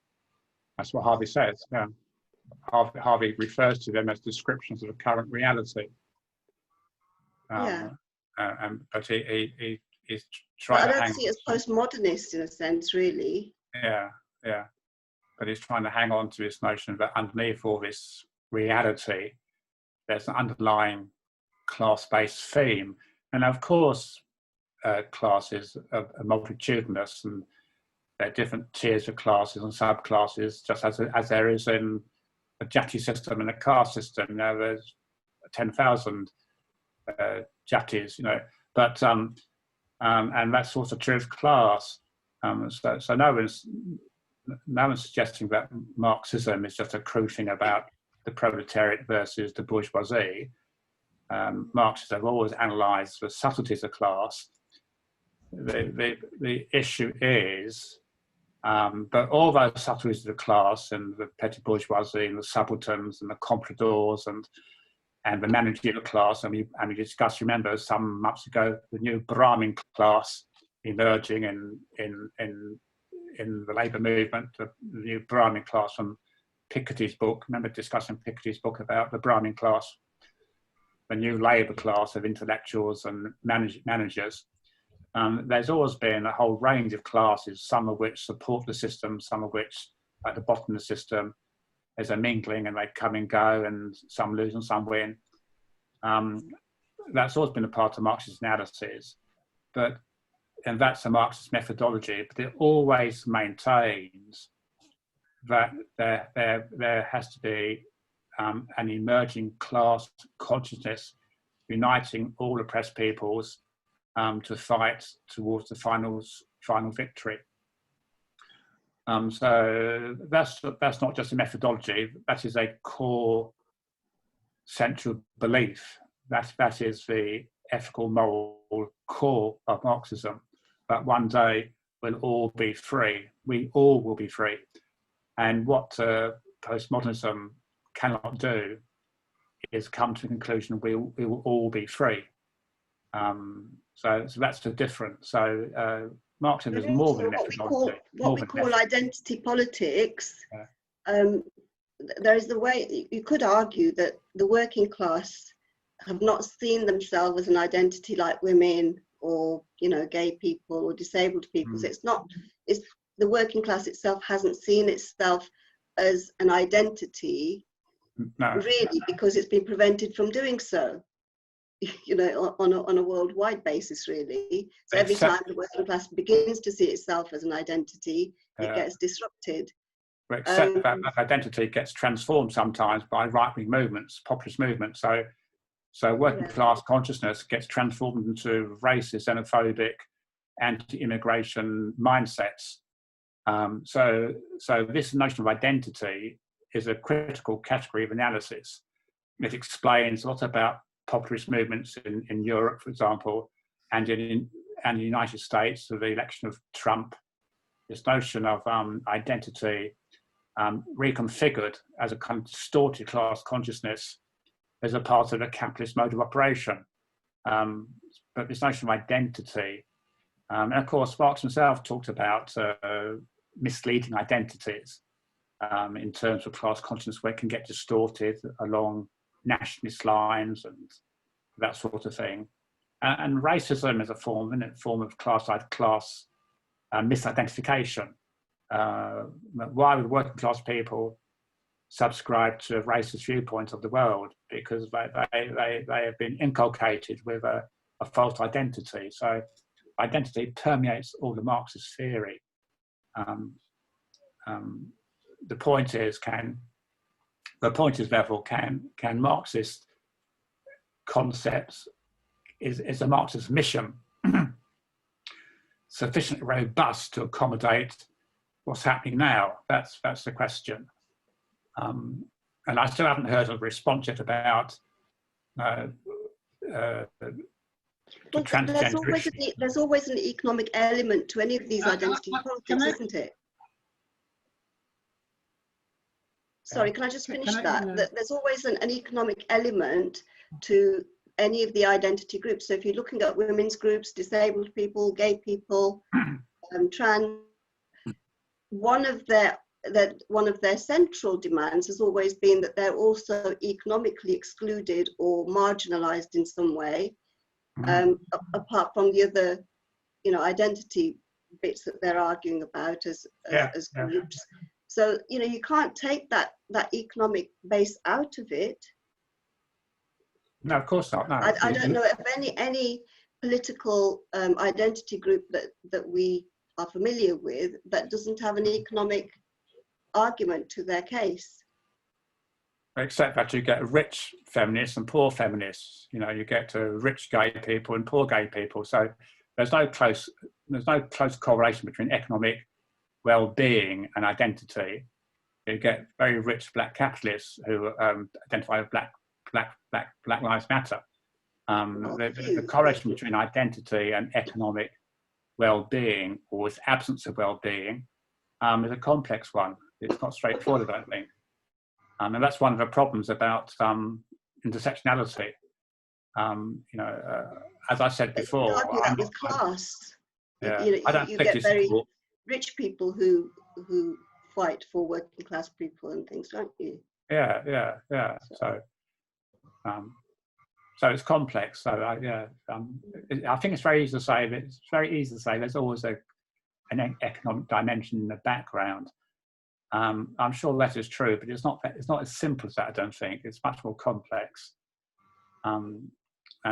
That's what Harvey says. Yeah, Harvey refers to them as descriptions of a current reality. But he's trying to hang. I don't see it as postmodernist in a sense, really. Yeah. But he's trying to hang on to this notion that underneath all this reality, there's an underlying class-based theme, and of course. Classes are multitudinous, and there are different tiers of classes and subclasses, just as there is in a jati system and a caste system. There's 10,000 jatis, but and that's also true of class. So no one's suggesting that Marxism is just a crude thing about the proletariat versus the bourgeoisie. Marxists have always analysed the subtleties of class. The issue is But all those subtleties of the class and the petty bourgeoisie and the subalterns and the compradors and the managerial class, and we discussed, remember, some months ago, the new Brahmin class emerging in the labour movement, the new Brahmin class from Piketty's book. Remember discussing Piketty's book about the Brahmin class, the new labour class of intellectuals and managers. There's always been a whole range of classes, some of which support the system, some of which at the bottom of the system. There's a mingling and they come and go, and some lose and some win. That's always been a part of Marxist analysis, and that's a Marxist methodology, but it always maintains that there has to be an emerging class consciousness uniting all oppressed peoples to fight towards the final victory. So that's not just a methodology, that is a core central belief. That is the ethical, moral core of Marxism, that one day we'll all be free. We all will be free. And what postmodernism cannot do is come to the conclusion we will all be free. So that's the difference. So Marxism is more than a methodology. What we call identity politics. Yeah. There is the way you could argue that the working class have not seen themselves as an identity like women or, you know, gay people or disabled people. So it's the working class itself hasn't seen itself as an identity, really, because it's been prevented from doing so. You know, on a worldwide basis, really. So every time the working class begins to see itself as an identity, it gets disrupted. Except that identity gets transformed sometimes by right-wing movements, populist movements. So working class consciousness gets transformed into racist, xenophobic, anti-immigration mindsets. So this notion of identity is a critical category of analysis. It explains a lot about populist movements in Europe, for example, and in the United States, with the election of Trump. This notion of identity reconfigured as a kind of distorted class consciousness as a part of a capitalist mode of operation. But this notion of identity, and of course Marx himself talked about misleading identities in terms of class consciousness, where it can get distorted along nationalist lines and that sort of thing. And racism is a form of class misidentification. Why would working class people subscribe to a racist viewpoint of the world? Because they have been inculcated with a false identity. So identity permeates all the Marxist theory. The point is, therefore, can Marxist concepts, is a Marxist mission sufficiently robust to accommodate what's happening now? That's the question. And I still haven't heard a response yet about transgender. There's always an economic element to any of these identity politics, isn't it? Sorry, can I just finish that? There's always an economic element to any of the identity groups. So if you're looking at women's groups, disabled people, gay people, trans, one of their central demands has always been that they're also economically excluded or marginalized in some way, apart from the other, you know, identity bits that they're arguing about as groups. So, you know, you can't take that economic base out of it. No, of course not. No. I don't know of any political identity group that we are familiar with that doesn't have an economic argument to their case. Except that you get rich feminists and poor feminists. You know, you get rich gay people and poor gay people. So there's no close correlation between economic well-being and identity. You get very rich black capitalists who identify with Black Lives Matter. The correlation between identity and economic well-being, or its absence of well-being, is a complex one. It's not straightforward, I don't think. And that's one of the problems about intersectionality. You know, as I said before, you argue that with class. Yeah, you I don't you think get it's very equal. rich people who fight for working class people and things, don't you? Yeah. So it's complex. So I think it's very easy to say that there's always an economic dimension in the background. I'm sure that is true, but it's not as simple as that. I don't think it's much more complex. And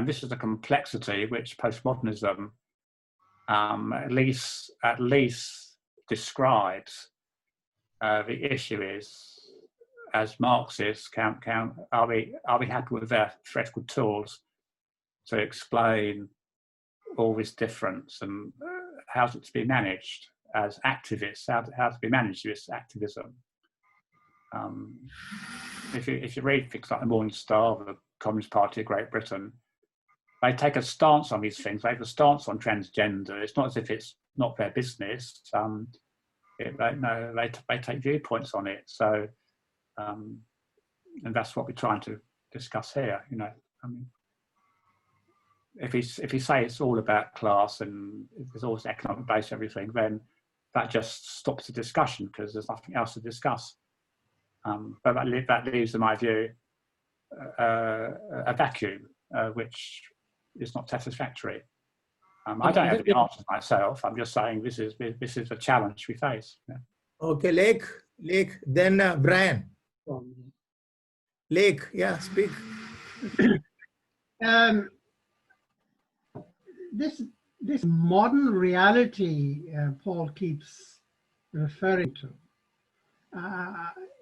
this is a complexity which postmodernism at least describes. The issue is, as Marxists, are we happy with their theoretical tools to explain all this difference, and how's it to be managed as activists? How to be managed this activism? If you read things like the Morning Star, the Communist Party of Great Britain, they take a stance on these things. They have a stance on transgender. It's not as if it's not their business. They take viewpoints on it. So, and that's what we're trying to discuss here. You know, I mean, if you say it's all about class and there's always economic base everything, then that just stops the discussion because there's nothing else to discuss. But that leaves, in my view, a vacuum, which is not satisfactory. I don't have the answers myself. I'm just saying this is a challenge we face. Yeah. Okay, Lake, then Brian. Lake, yeah, speak. This modern reality Paul keeps referring to,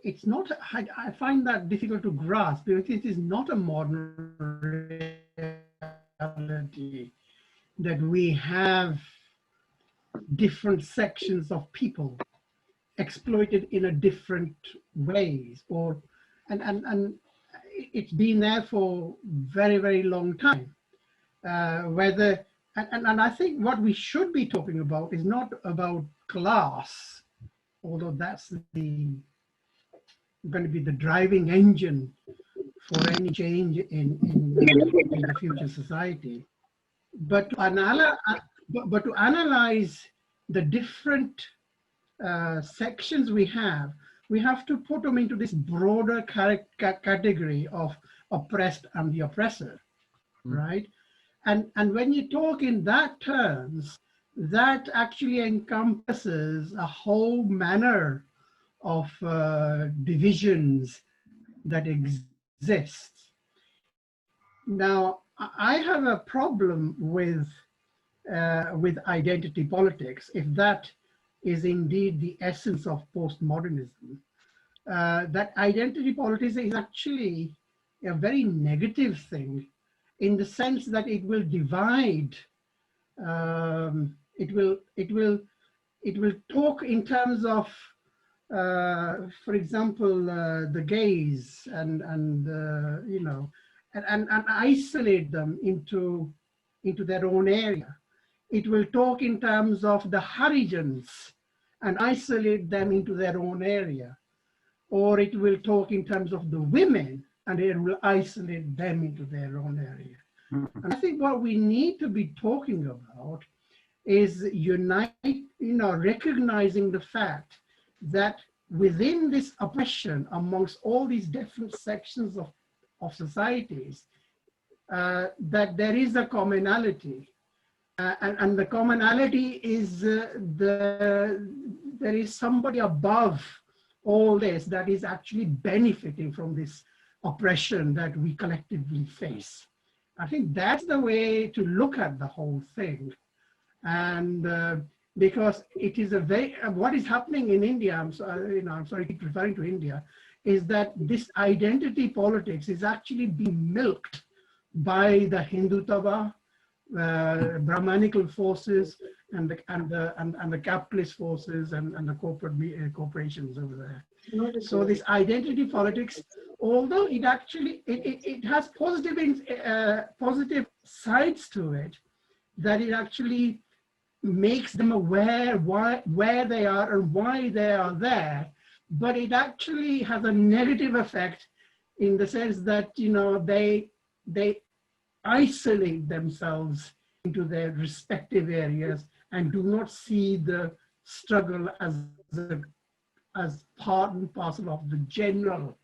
it's not, I find that difficult to grasp because it is not a modern reality that we have different sections of people exploited in a different ways, and it's been there for very, very long time. And I think what we should be talking about is not about class, although that's going to be the driving engine for any change in the future society, but to analyze the different sections we have to put them into this broader category of oppressed and the oppressor, right? And when you talk in that terms, that actually encompasses a whole manner of divisions that exist. Now, I have a problem with identity politics, if that is indeed the essence of postmodernism. That identity politics is actually a very negative thing, in the sense that it will divide. It will talk in terms of, for example, the gays and you know, and isolate them into their own area. It will talk in terms of the Harijans and isolate them into their own area. Or it will talk in terms of the women and it will isolate them into their own area. And I think what we need to be talking about is recognizing the fact that within this oppression amongst all these different sections of societies, that there is a commonality. And the commonality is there is somebody above all this that is actually benefiting from this oppression that we collectively face. I think that's the way to look at the whole thing. And because it is what is happening in India, I'm sorry to keep referring to India, is that this identity politics is actually being milked by the Hindutva, Brahmanical forces and the capitalist forces and the corporations over there. So this identity politics, although it actually it has positive sides to it, that it actually makes them aware where they are and why they are there, but it actually has a negative effect in the sense that, you know, they isolate themselves into their respective areas and do not see the struggle as part and parcel of the general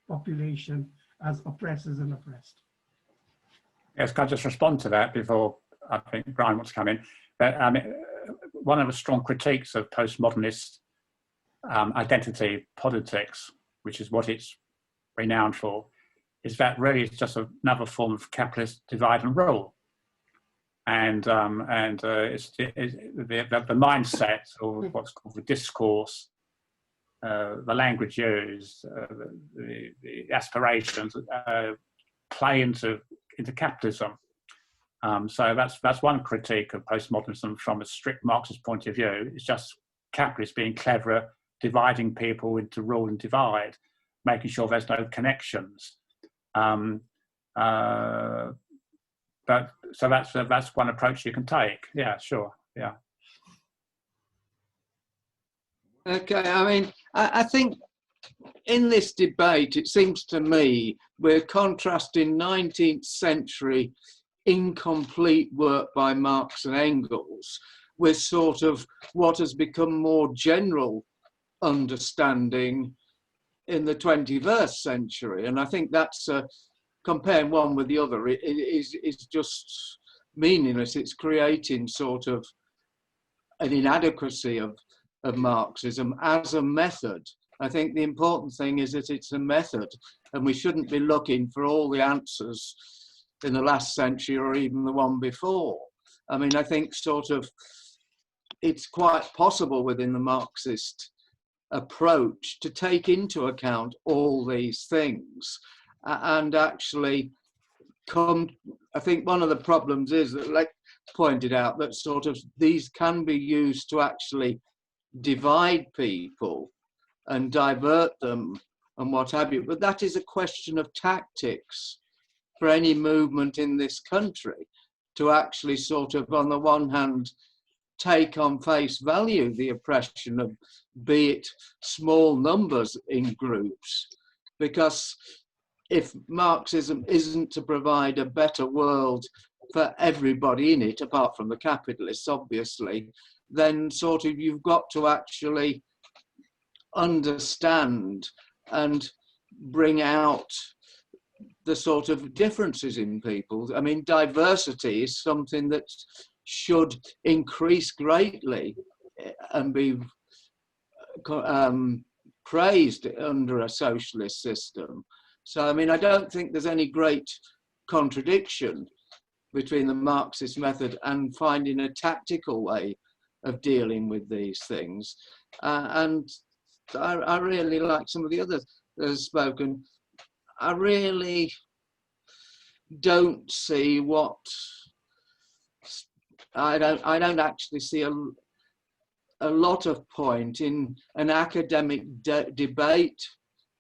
population as oppressors and oppressed. Yes, can I just respond to that before I think Brian wants to come in? But, one of the strong critiques of postmodernist identity politics, which is what it's renowned for, is that really it's just another form of capitalist divide and rule. And it's the mindset, or what's called the discourse, the language used, the aspirations play into capitalism. So that's one critique of postmodernism from a strict Marxist point of view. It's just capitalists being clever, dividing people into rule and divide, making sure there's no connections. But so that's one approach you can take. Yeah, sure. Yeah. Okay, I mean, I think in this debate, it seems to me we're contrasting 19th century incomplete work by Marx and Engels with sort of what has become more general understanding in the 21st century. And I think that's comparing one with the other is just meaningless. It's creating sort of an inadequacy of Marxism as a method. I think the important thing is that it's a method, and we shouldn't be looking for all the answers in the last century or even the one before. I mean, I think sort of it's quite possible within the Marxist approach to take into account all these things and actually come. I think one of the problems is that, like pointed out, that sort of these can be used to actually divide people and divert them and what have you. But that is a question of tactics for any movement in this country, to actually sort of, on the one hand, take on face value the oppression of, be it small numbers in groups, because if Marxism isn't to provide a better world for everybody in it, apart from the capitalists, obviously, then sort of you've got to actually understand and bring out the sort of differences in people. I mean, diversity is something that should increase greatly and be praised under a socialist system. So, I mean, I don't think there's any great contradiction between the Marxist method and finding a tactical way of dealing with these things. And I really like some of the others that have spoken. I really don't see what, I don't actually see a lot of point in an academic debate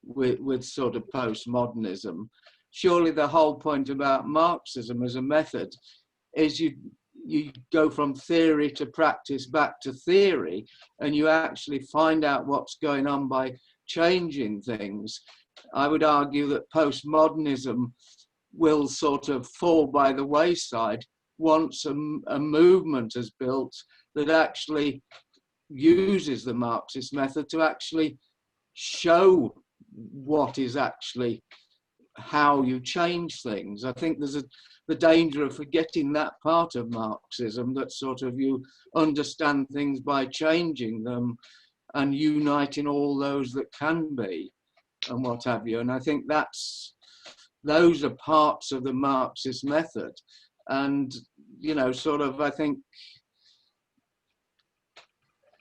with sort of postmodernism. Surely the whole point about Marxism as a method is you go from theory to practice back to theory, and you actually find out what's going on by changing things. I would argue that postmodernism will sort of fall by the wayside once a movement is built that actually uses the Marxist method to actually show what is actually how you change things. I think there's the danger of forgetting that part of Marxism, that sort of you understand things by changing them and uniting all those that can be and what have you. And I think those are parts of the Marxist method. And, you know, sort of, I think,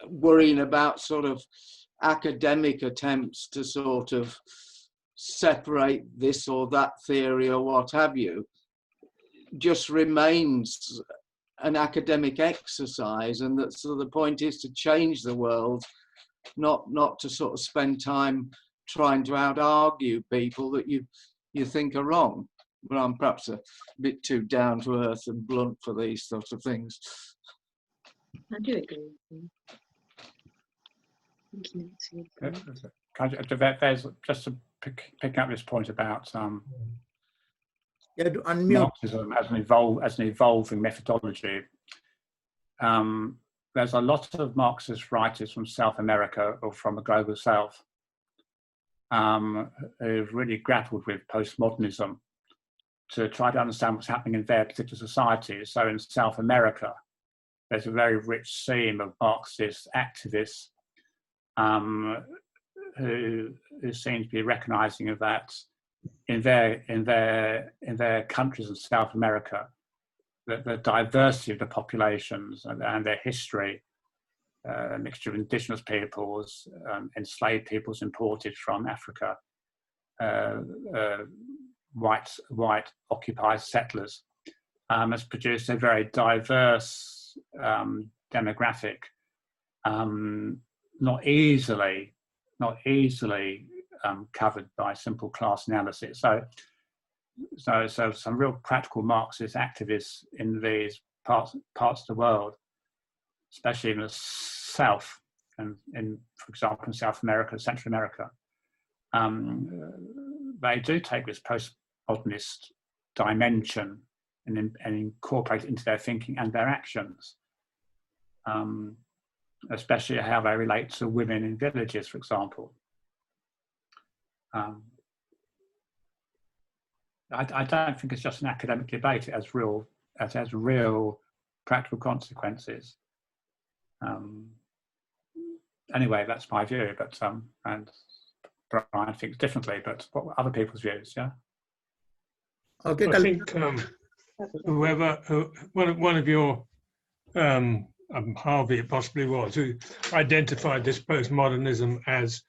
worrying about sort of academic attempts to sort of separate this or that theory or what have you just remains an academic exercise, and that sort of the point is to change the world, not to sort of spend time trying to out-argue people that you think are wrong. But I'm perhaps a bit too down to earth and blunt for these sort of things. I do agree with you. Thank you, Nancy. There's just to pick up this point about Yeah, to unmute. Marxism as an evolving methodology. There's a lot of Marxist writers from South America or from the global South who've really grappled with postmodernism to try to understand what's happening in their particular societies. So in South America, there's a very rich seam of Marxist activists who seem to be recognizing that in their countries in South America, the diversity of the populations and their history, a mixture of indigenous peoples, enslaved peoples imported from Africa, white occupied settlers, has produced a very diverse demographic, not easily covered by simple class analysis. So some real practical Marxist activists in these parts of the world, especially in the South, and for example, in South America, Central America, they do take this postmodernist dimension and incorporate it into their thinking and their actions, especially how they relate to women in villages, for example. I don't think it's just an academic debate. It has real practical consequences. Anyway, that's my view, but and Brian thinks differently, but what were other people's views? Yeah. Okay, I think one of your Harvey, it possibly was, who identified this postmodernism as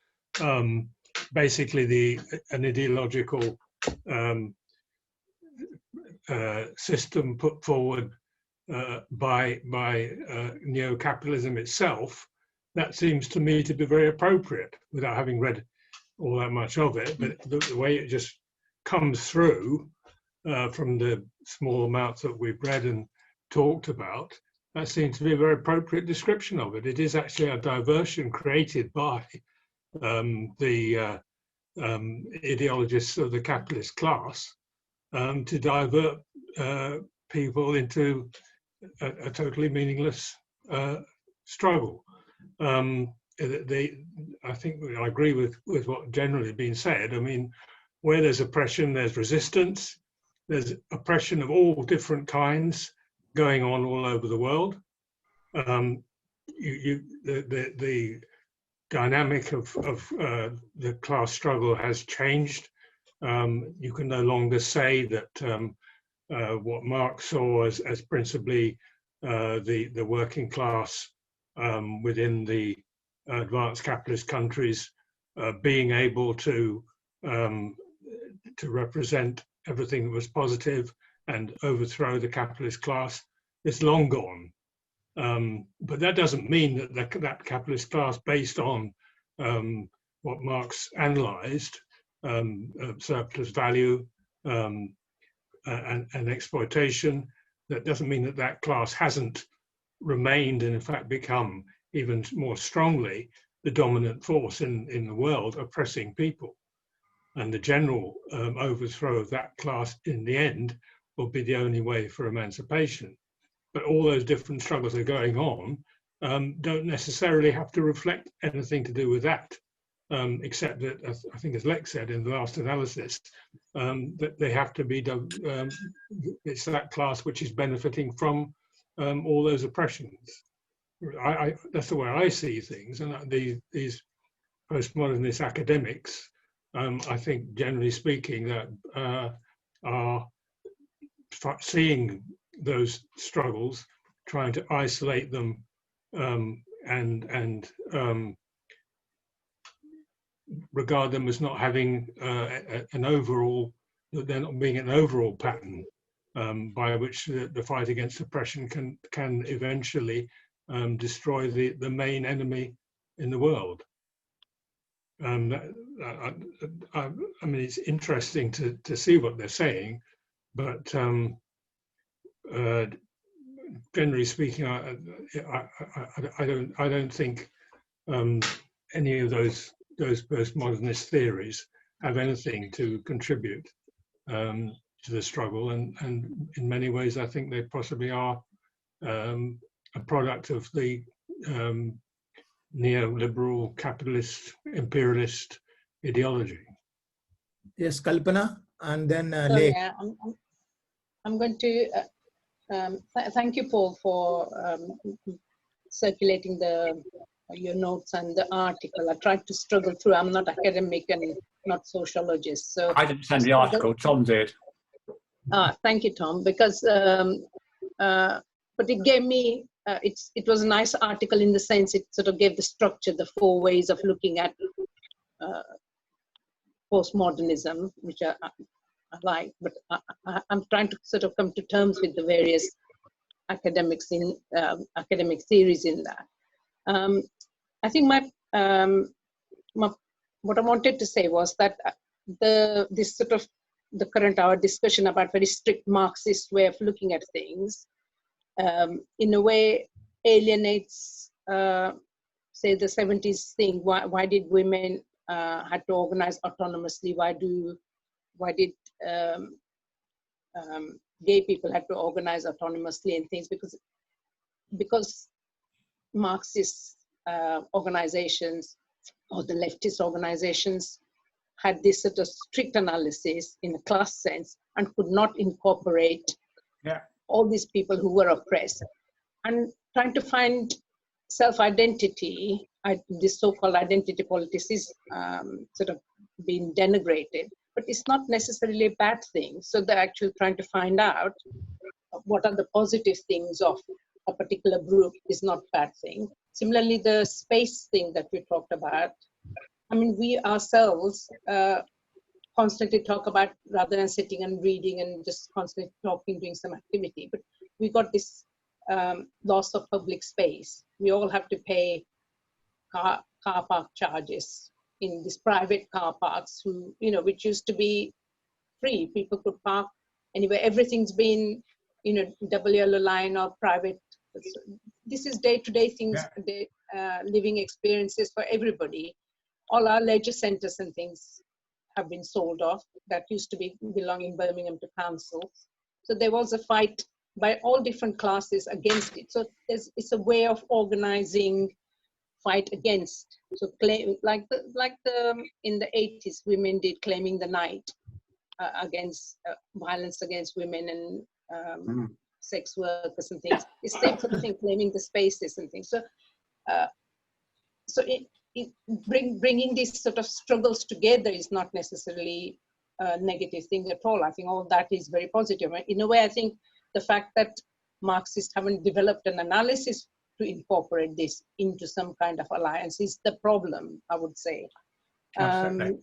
basically an ideological system put forward by neo-capitalism itself. That seems to me to be very appropriate, without having read all that much of it. But the way it just comes through from the small amounts that we've read and talked about, that seems to be a very appropriate description of it. It is actually a diversion created by the ideologists of the capitalist class to divert people into a totally meaningless struggle. I think I agree with what generally been said. I mean, where there's oppression, there's resistance. There's oppression of all different kinds going on all over the world. The dynamic of the class struggle has changed. You can no longer say that what Marx saw as principally the working class within the advanced capitalist countries being able to represent everything that was positive and overthrow the capitalist class, is long gone. But that doesn't mean that that capitalist class, based on what Marx analyzed, surplus value and exploitation, that doesn't mean that that class hasn't remained and in fact become even more strongly the dominant force in the world, oppressing people. And the general overthrow of that class in the end will be the only way for emancipation. But all those different struggles that are going on don't necessarily have to reflect anything to do with that, except that, I think as Lex said in the last analysis, that they have to be, it's that class which is benefiting from all those oppressions. That's the way I see things, and these postmodernist academics, I think generally speaking, that are seeing those struggles, trying to isolate them and regard them as not having an overall, that they're not being an overall pattern by which the fight against oppression can eventually destroy the main enemy in the world. I mean, it's interesting to see what they're saying, but generally speaking, I don't think any of those postmodernist theories have anything to contribute to the struggle, and in many ways, I think they possibly are a product of the neoliberal, capitalist, imperialist ideology. Yes, Kalpana, and then So, Lake. yeah, I'm going to thank you, Paul, for circulating your notes and the article. I tried to struggle through. I'm not academic and not sociologist, so I didn't send the article, Tom did. Thank you, Tom, because but it gave me it was a nice article in the sense it sort of gave the structure, the 4 ways of looking at postmodernism, which I like, but I'm trying to sort of come to terms with the various academic theories in that. I think what I wanted to say was that this sort of the current hour discussion about very strict Marxist way of looking at things, in a way alienates, say, the 70s thing. Why did women had to organize autonomously? Why did gay people had to organize autonomously and things? Because Marxist organizations or the leftist organizations had this sort of strict analysis in a class sense and could not incorporate all these people who were oppressed. And trying to find self-identity, this so-called identity politics is sort of being denigrated, but it's not necessarily a bad thing. So they're actually trying to find out what are the positive things of a particular group is not a bad thing. Similarly, the space thing that we talked about, I mean, we ourselves constantly talk about, rather than sitting and reading and just constantly talking, doing some activity, but we got this loss of public space. We all have to pay car park charges in these private car parks, which used to be free. People could park anywhere. Everything's been, double yellow line or private. This is day-to-day things, living experiences for everybody. All our leisure centres and things have been sold off. That used to belong in Birmingham to councils. So there was a fight by all different classes against it. So it's a way of organising fight against. So claim like in the 80s, women did claiming the night against violence against women and sex workers and things. It's the same sort of thing, claiming the spaces and things. So bringing these sort of struggles together is not necessarily a negative thing at all. I think all that is very positive. In a way, I think the fact that Marxists haven't developed an analysis to incorporate this into some kind of alliance is the problem, I would say. And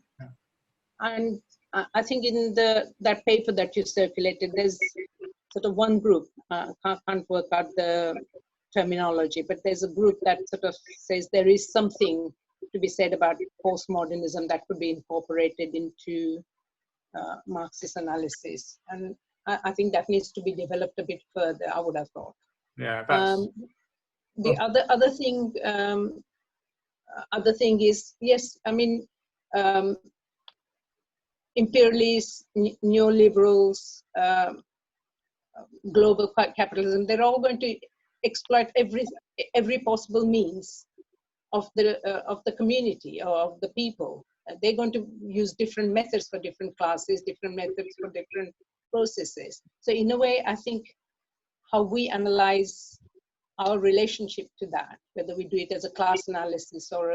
I think in that paper that you circulated, there's sort of one group, can't work out the terminology, but there's a group that sort of says there is something to be said about postmodernism that could be incorporated into Marxist analysis. And I think that needs to be developed a bit further, I would have thought. Yeah. The other thing is, yes, I mean, imperialists, neoliberals, global capitalism, they're all going to exploit every possible means of the community or of the people. They're going to use different methods for different classes, different methods for different processes. So in a way, I think how we analyze our relationship to that, whether we do it as a class analysis or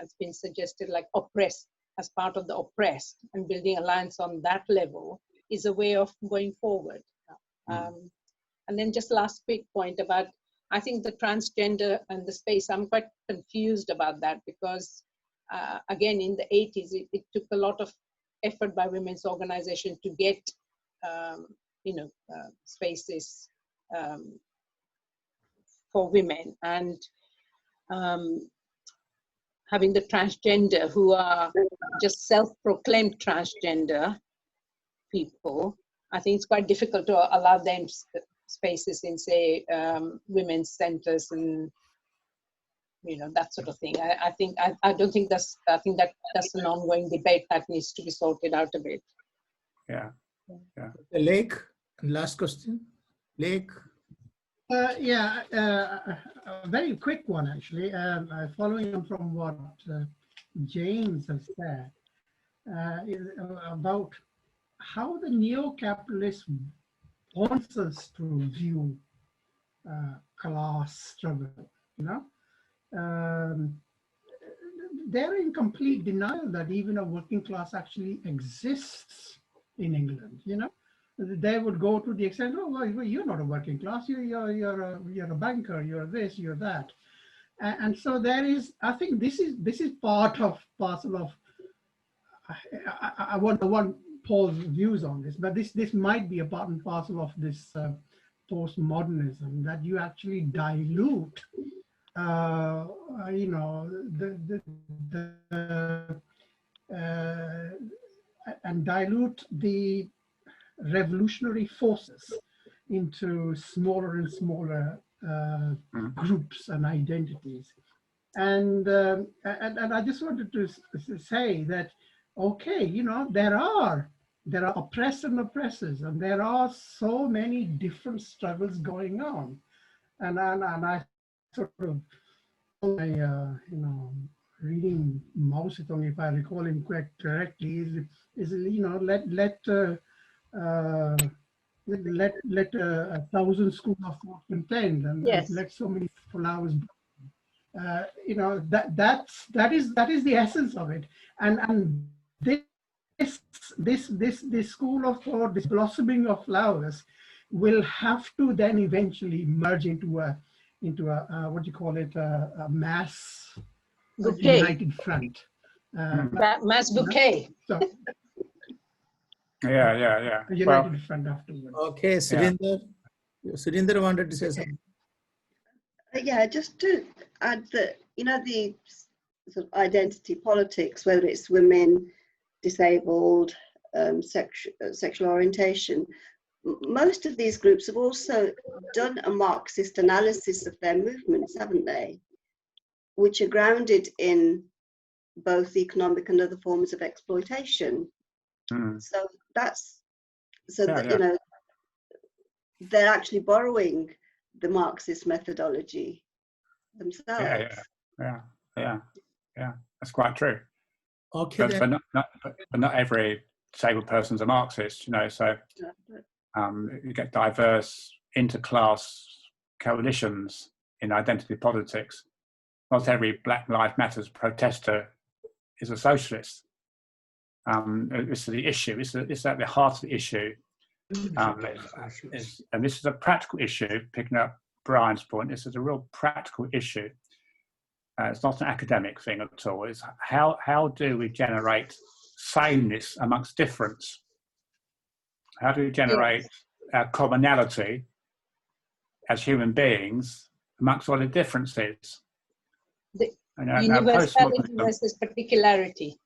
it's been suggested like oppressed, as part of the oppressed, and building alliance on that level is a way of going forward. And then just last quick point about, I think the transgender and the space, I'm quite confused about that because again, in the 80s, it took a lot of effort by women's organization to get, spaces for women, and having the transgender who are just self-proclaimed transgender people, I think it's quite difficult to allow them spaces in, say, women's centers and, you know, that sort of thing. I think that's an ongoing debate that needs to be sorted out a bit. Yeah. Lake, last question. Lake. A very quick one, actually. Following on from what James has said about how the neo-capitalist wants us to view class struggle, you know. They're in complete denial that even a working class actually exists in England, you know. They would go to the extent, oh, well, you're not a working class, you're a banker, you're this, you're that. And so there is, I think this is parcel of, I want Paul's views on this, but this might be a part and parcel of this postmodernism, that you actually dilute, you know, and dilute the revolutionary forces into smaller and smaller groups and identities. And I just wanted to say that, okay, you know, there are oppressed and oppressors, and there are so many different struggles going on. And I sort of, you know, reading Mao Zedong, if I recall him correctly, is you know, let a thousand schools of thought contend, and Yes. let so many flowers. You know, that is the essence of it, and this school of thought, this blossoming of flowers, will have to then eventually merge into a what do you call it, a mass Bouquet. united front. Mass bouquet. So, Yeah. a united front afterwards. Okay, Surinder. Surinder wanted to say something. Yeah, just to add that, you know, the sort of identity politics, whether it's women, disabled, sexual orientation, most of these groups have also done a Marxist analysis of their movements, haven't they? Which are grounded in both economic and other forms of exploitation. So you know, they're actually borrowing the Marxist methodology themselves. Yeah. That's quite true. Okay, but not every disabled person's a Marxist, you know. So you get diverse interclass coalitions in identity politics. Not every Black Lives Matter protester is a socialist. This is the issue. It's at the heart of the issue. And this is a practical issue, picking up Brian's point. This is a real practical issue. It's not an academic thing at all. It's how do we generate sameness amongst difference? How do we generate commonality as human beings amongst all the differences? The universality versus particularity.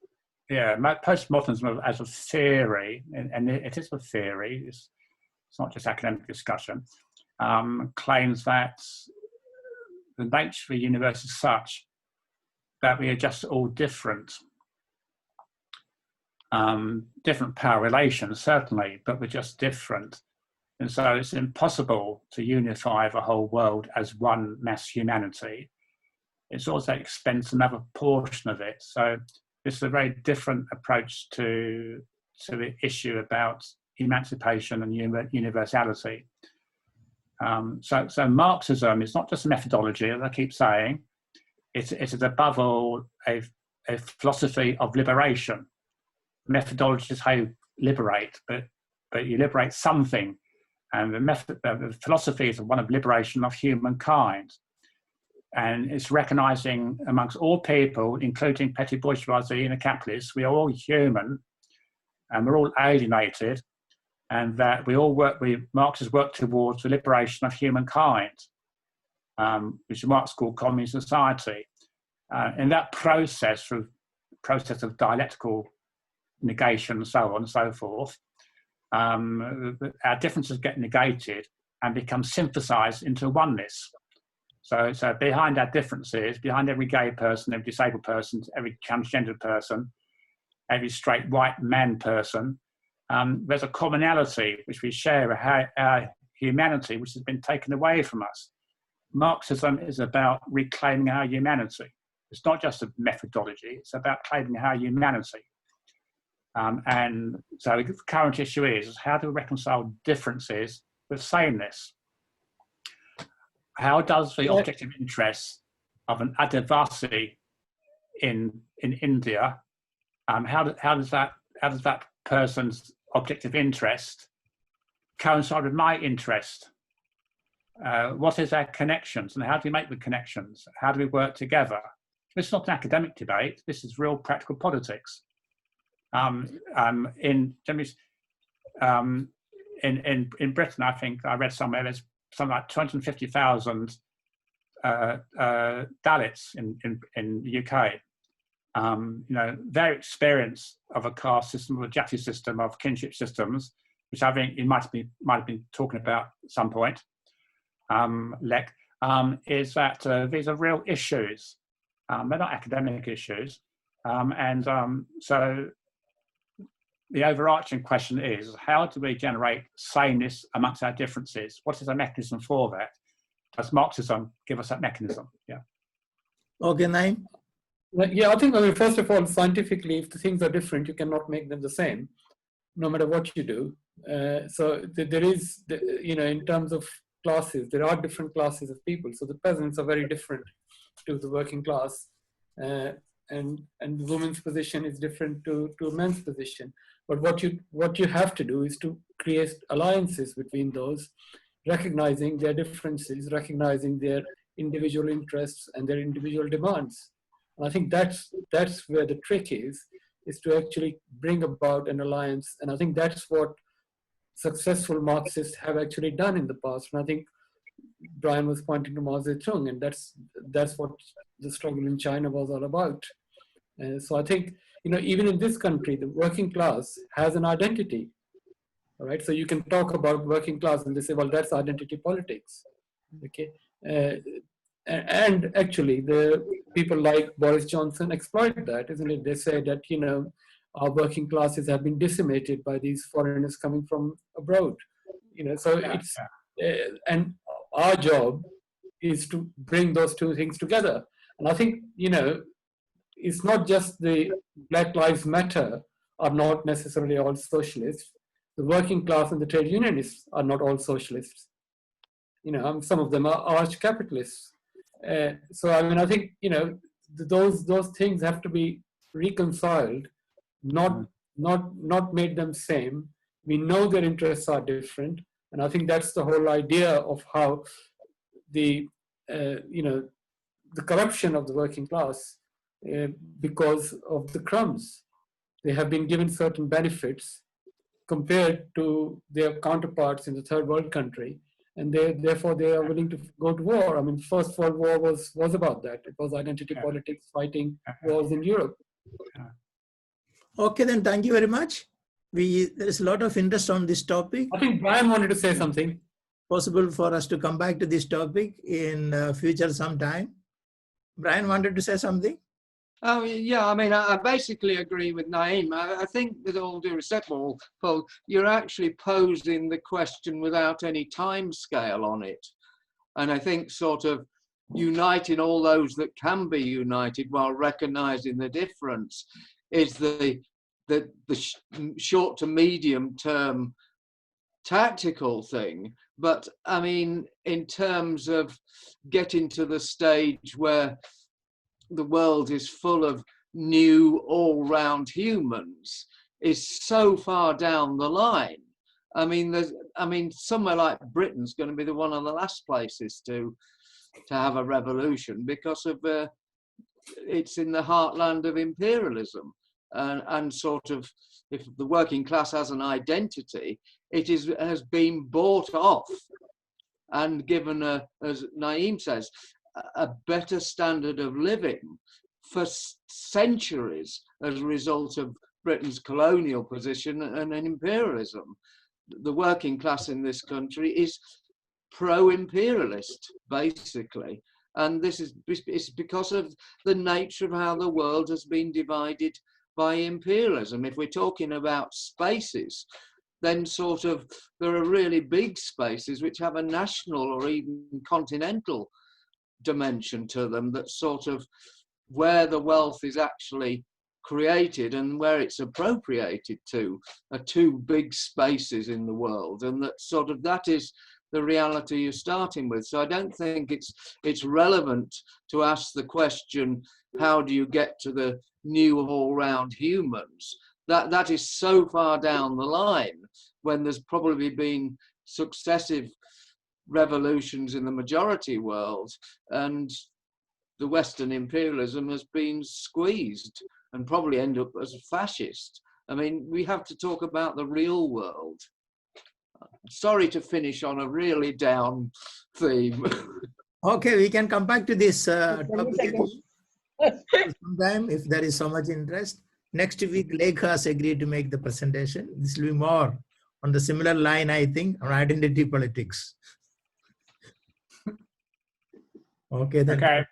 Yeah, postmodernism as a theory, and it is a theory, it's not just academic discussion, claims that the nature of the universe is such that we are just all different. Different power relations, certainly, but we're just different. And so it's impossible to unify the whole world as one mass humanity. It's also expends another portion of it. So this is a very different approach to the issue about emancipation and universality. So Marxism is not just a methodology, as I keep saying. It is above all a philosophy of liberation. Methodology is how you liberate, but you liberate something. And the philosophy is one of liberation of humankind. And it's recognizing amongst all people, including petty bourgeoisie and the capitalists, we are all human and we're all alienated, and that Marxists work towards the liberation of humankind, which Marx called communist society. In that process, through process of dialectical negation and so on and so forth, our differences get negated, and become synthesized into oneness. So behind our differences, behind every gay person, every disabled person, every transgendered person, every straight white man person, there's a commonality which we share, our humanity, which has been taken away from us. Marxism is about reclaiming our humanity. It's not just a methodology, it's about claiming our humanity. And so the current issue is how to reconcile differences with sameness. How does the objective interest of an Adivasi in India, how does that person's objective interest coincide with my interest? What is our connections, and how do we make the connections? How do we work together? It's not an academic debate. This is real practical politics. In Britain, I think I read somewhere there's something like 250,000 Dalits in the UK. Their experience of a caste system, of a jati system, of kinship systems, which I think you might have been talking about at some point, is that these are real issues. They're not academic issues. So the overarching question is, how do we generate sameness amongst our differences? What is the mechanism for that? Does Marxism give us that mechanism? Yeah. Okay, Naim. Yeah, I think, first of all, scientifically, if the things are different, you cannot make them the same, no matter what you do. So there is, in terms of classes, there are different classes of people. So the peasants are very different to the working class, and the woman's position is different to a man's position. But what you have to do is to create alliances between those, recognizing their differences, recognizing their individual interests and their individual demands. And I think that's where the trick is to actually bring about an alliance. And I think that's what successful Marxists have actually done in the past. And I think Brian was pointing to Mao Zedong, and that's what the struggle in China was all about. So I think, even in this country, the working class has an identity. All right, so you can talk about working class and they say, well, that's identity politics. Okay, and actually, the people like Boris Johnson exploit that, isn't it? They say that our working classes have been decimated by these foreigners coming from abroad. So it's and our job is to bring those two things together. And I think it's not just the Black Lives Matter are not necessarily all socialists. The working class and the trade unionists are not all socialists. Some of them are arch capitalists. So I think those things have to be reconciled, not made them same. We know their interests are different, and I think that's the whole idea of how the corruption of the working class, because of the crumbs. They have been given certain benefits compared to their counterparts in the third world country, and therefore they are willing to go to war. First World War was about that. It was identity politics, fighting wars in Europe. Okay, then thank you very much. There is a lot of interest on this topic. I think Brian wanted to say something. Possible for us to come back to this topic in future sometime. Brian wanted to say something? Oh, yeah, I basically agree with Naim. I think, with all due respect, Paul, you're actually posing the question without any time scale on it. And I think sort of uniting all those that can be united while recognizing the difference is the short to medium term tactical thing. But in terms of getting to the stage where the world is full of new all-round humans is so far down the line. Somewhere like Britain's going to be one of the last places to have a revolution because of it's in the heartland of imperialism, and sort of, if the working class has an identity, has been bought off and given as Naim says, a better standard of living for centuries as a result of Britain's colonial position and imperialism. The working class in this country is pro-imperialist, basically. And it's because of the nature of how the world has been divided by imperialism. If we're talking about spaces, then sort of there are really big spaces which have a national or even continental dimension to them, that sort of where the wealth is actually created and where it's appropriated to are two big spaces in the world, and that is the reality you're starting with. So I don't think it's relevant to ask the question, how do you get to the new all-round humans? That is so far down the line, when there's probably been successive revolutions in the majority world, and the Western imperialism has been squeezed and probably end up as a fascist. I mean, we have to talk about the real world. Sorry to finish on a really down theme. Okay, we can come back to this topic sometime if there is so much interest. Next week, Lake has agreed to make the presentation. This will be more on the similar line, I think, on identity politics. Okay, then. Okay.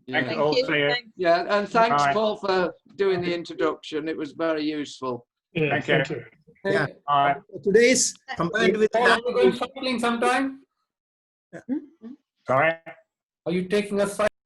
Yeah. Thank you all. See you. Yeah, and thanks, Bye. Paul, for doing the introduction. It was very useful. Yeah, Thank you. Yeah. Bye. Today's combined with Paul, are you going cycling sometime? Sorry? Are you taking a cycle?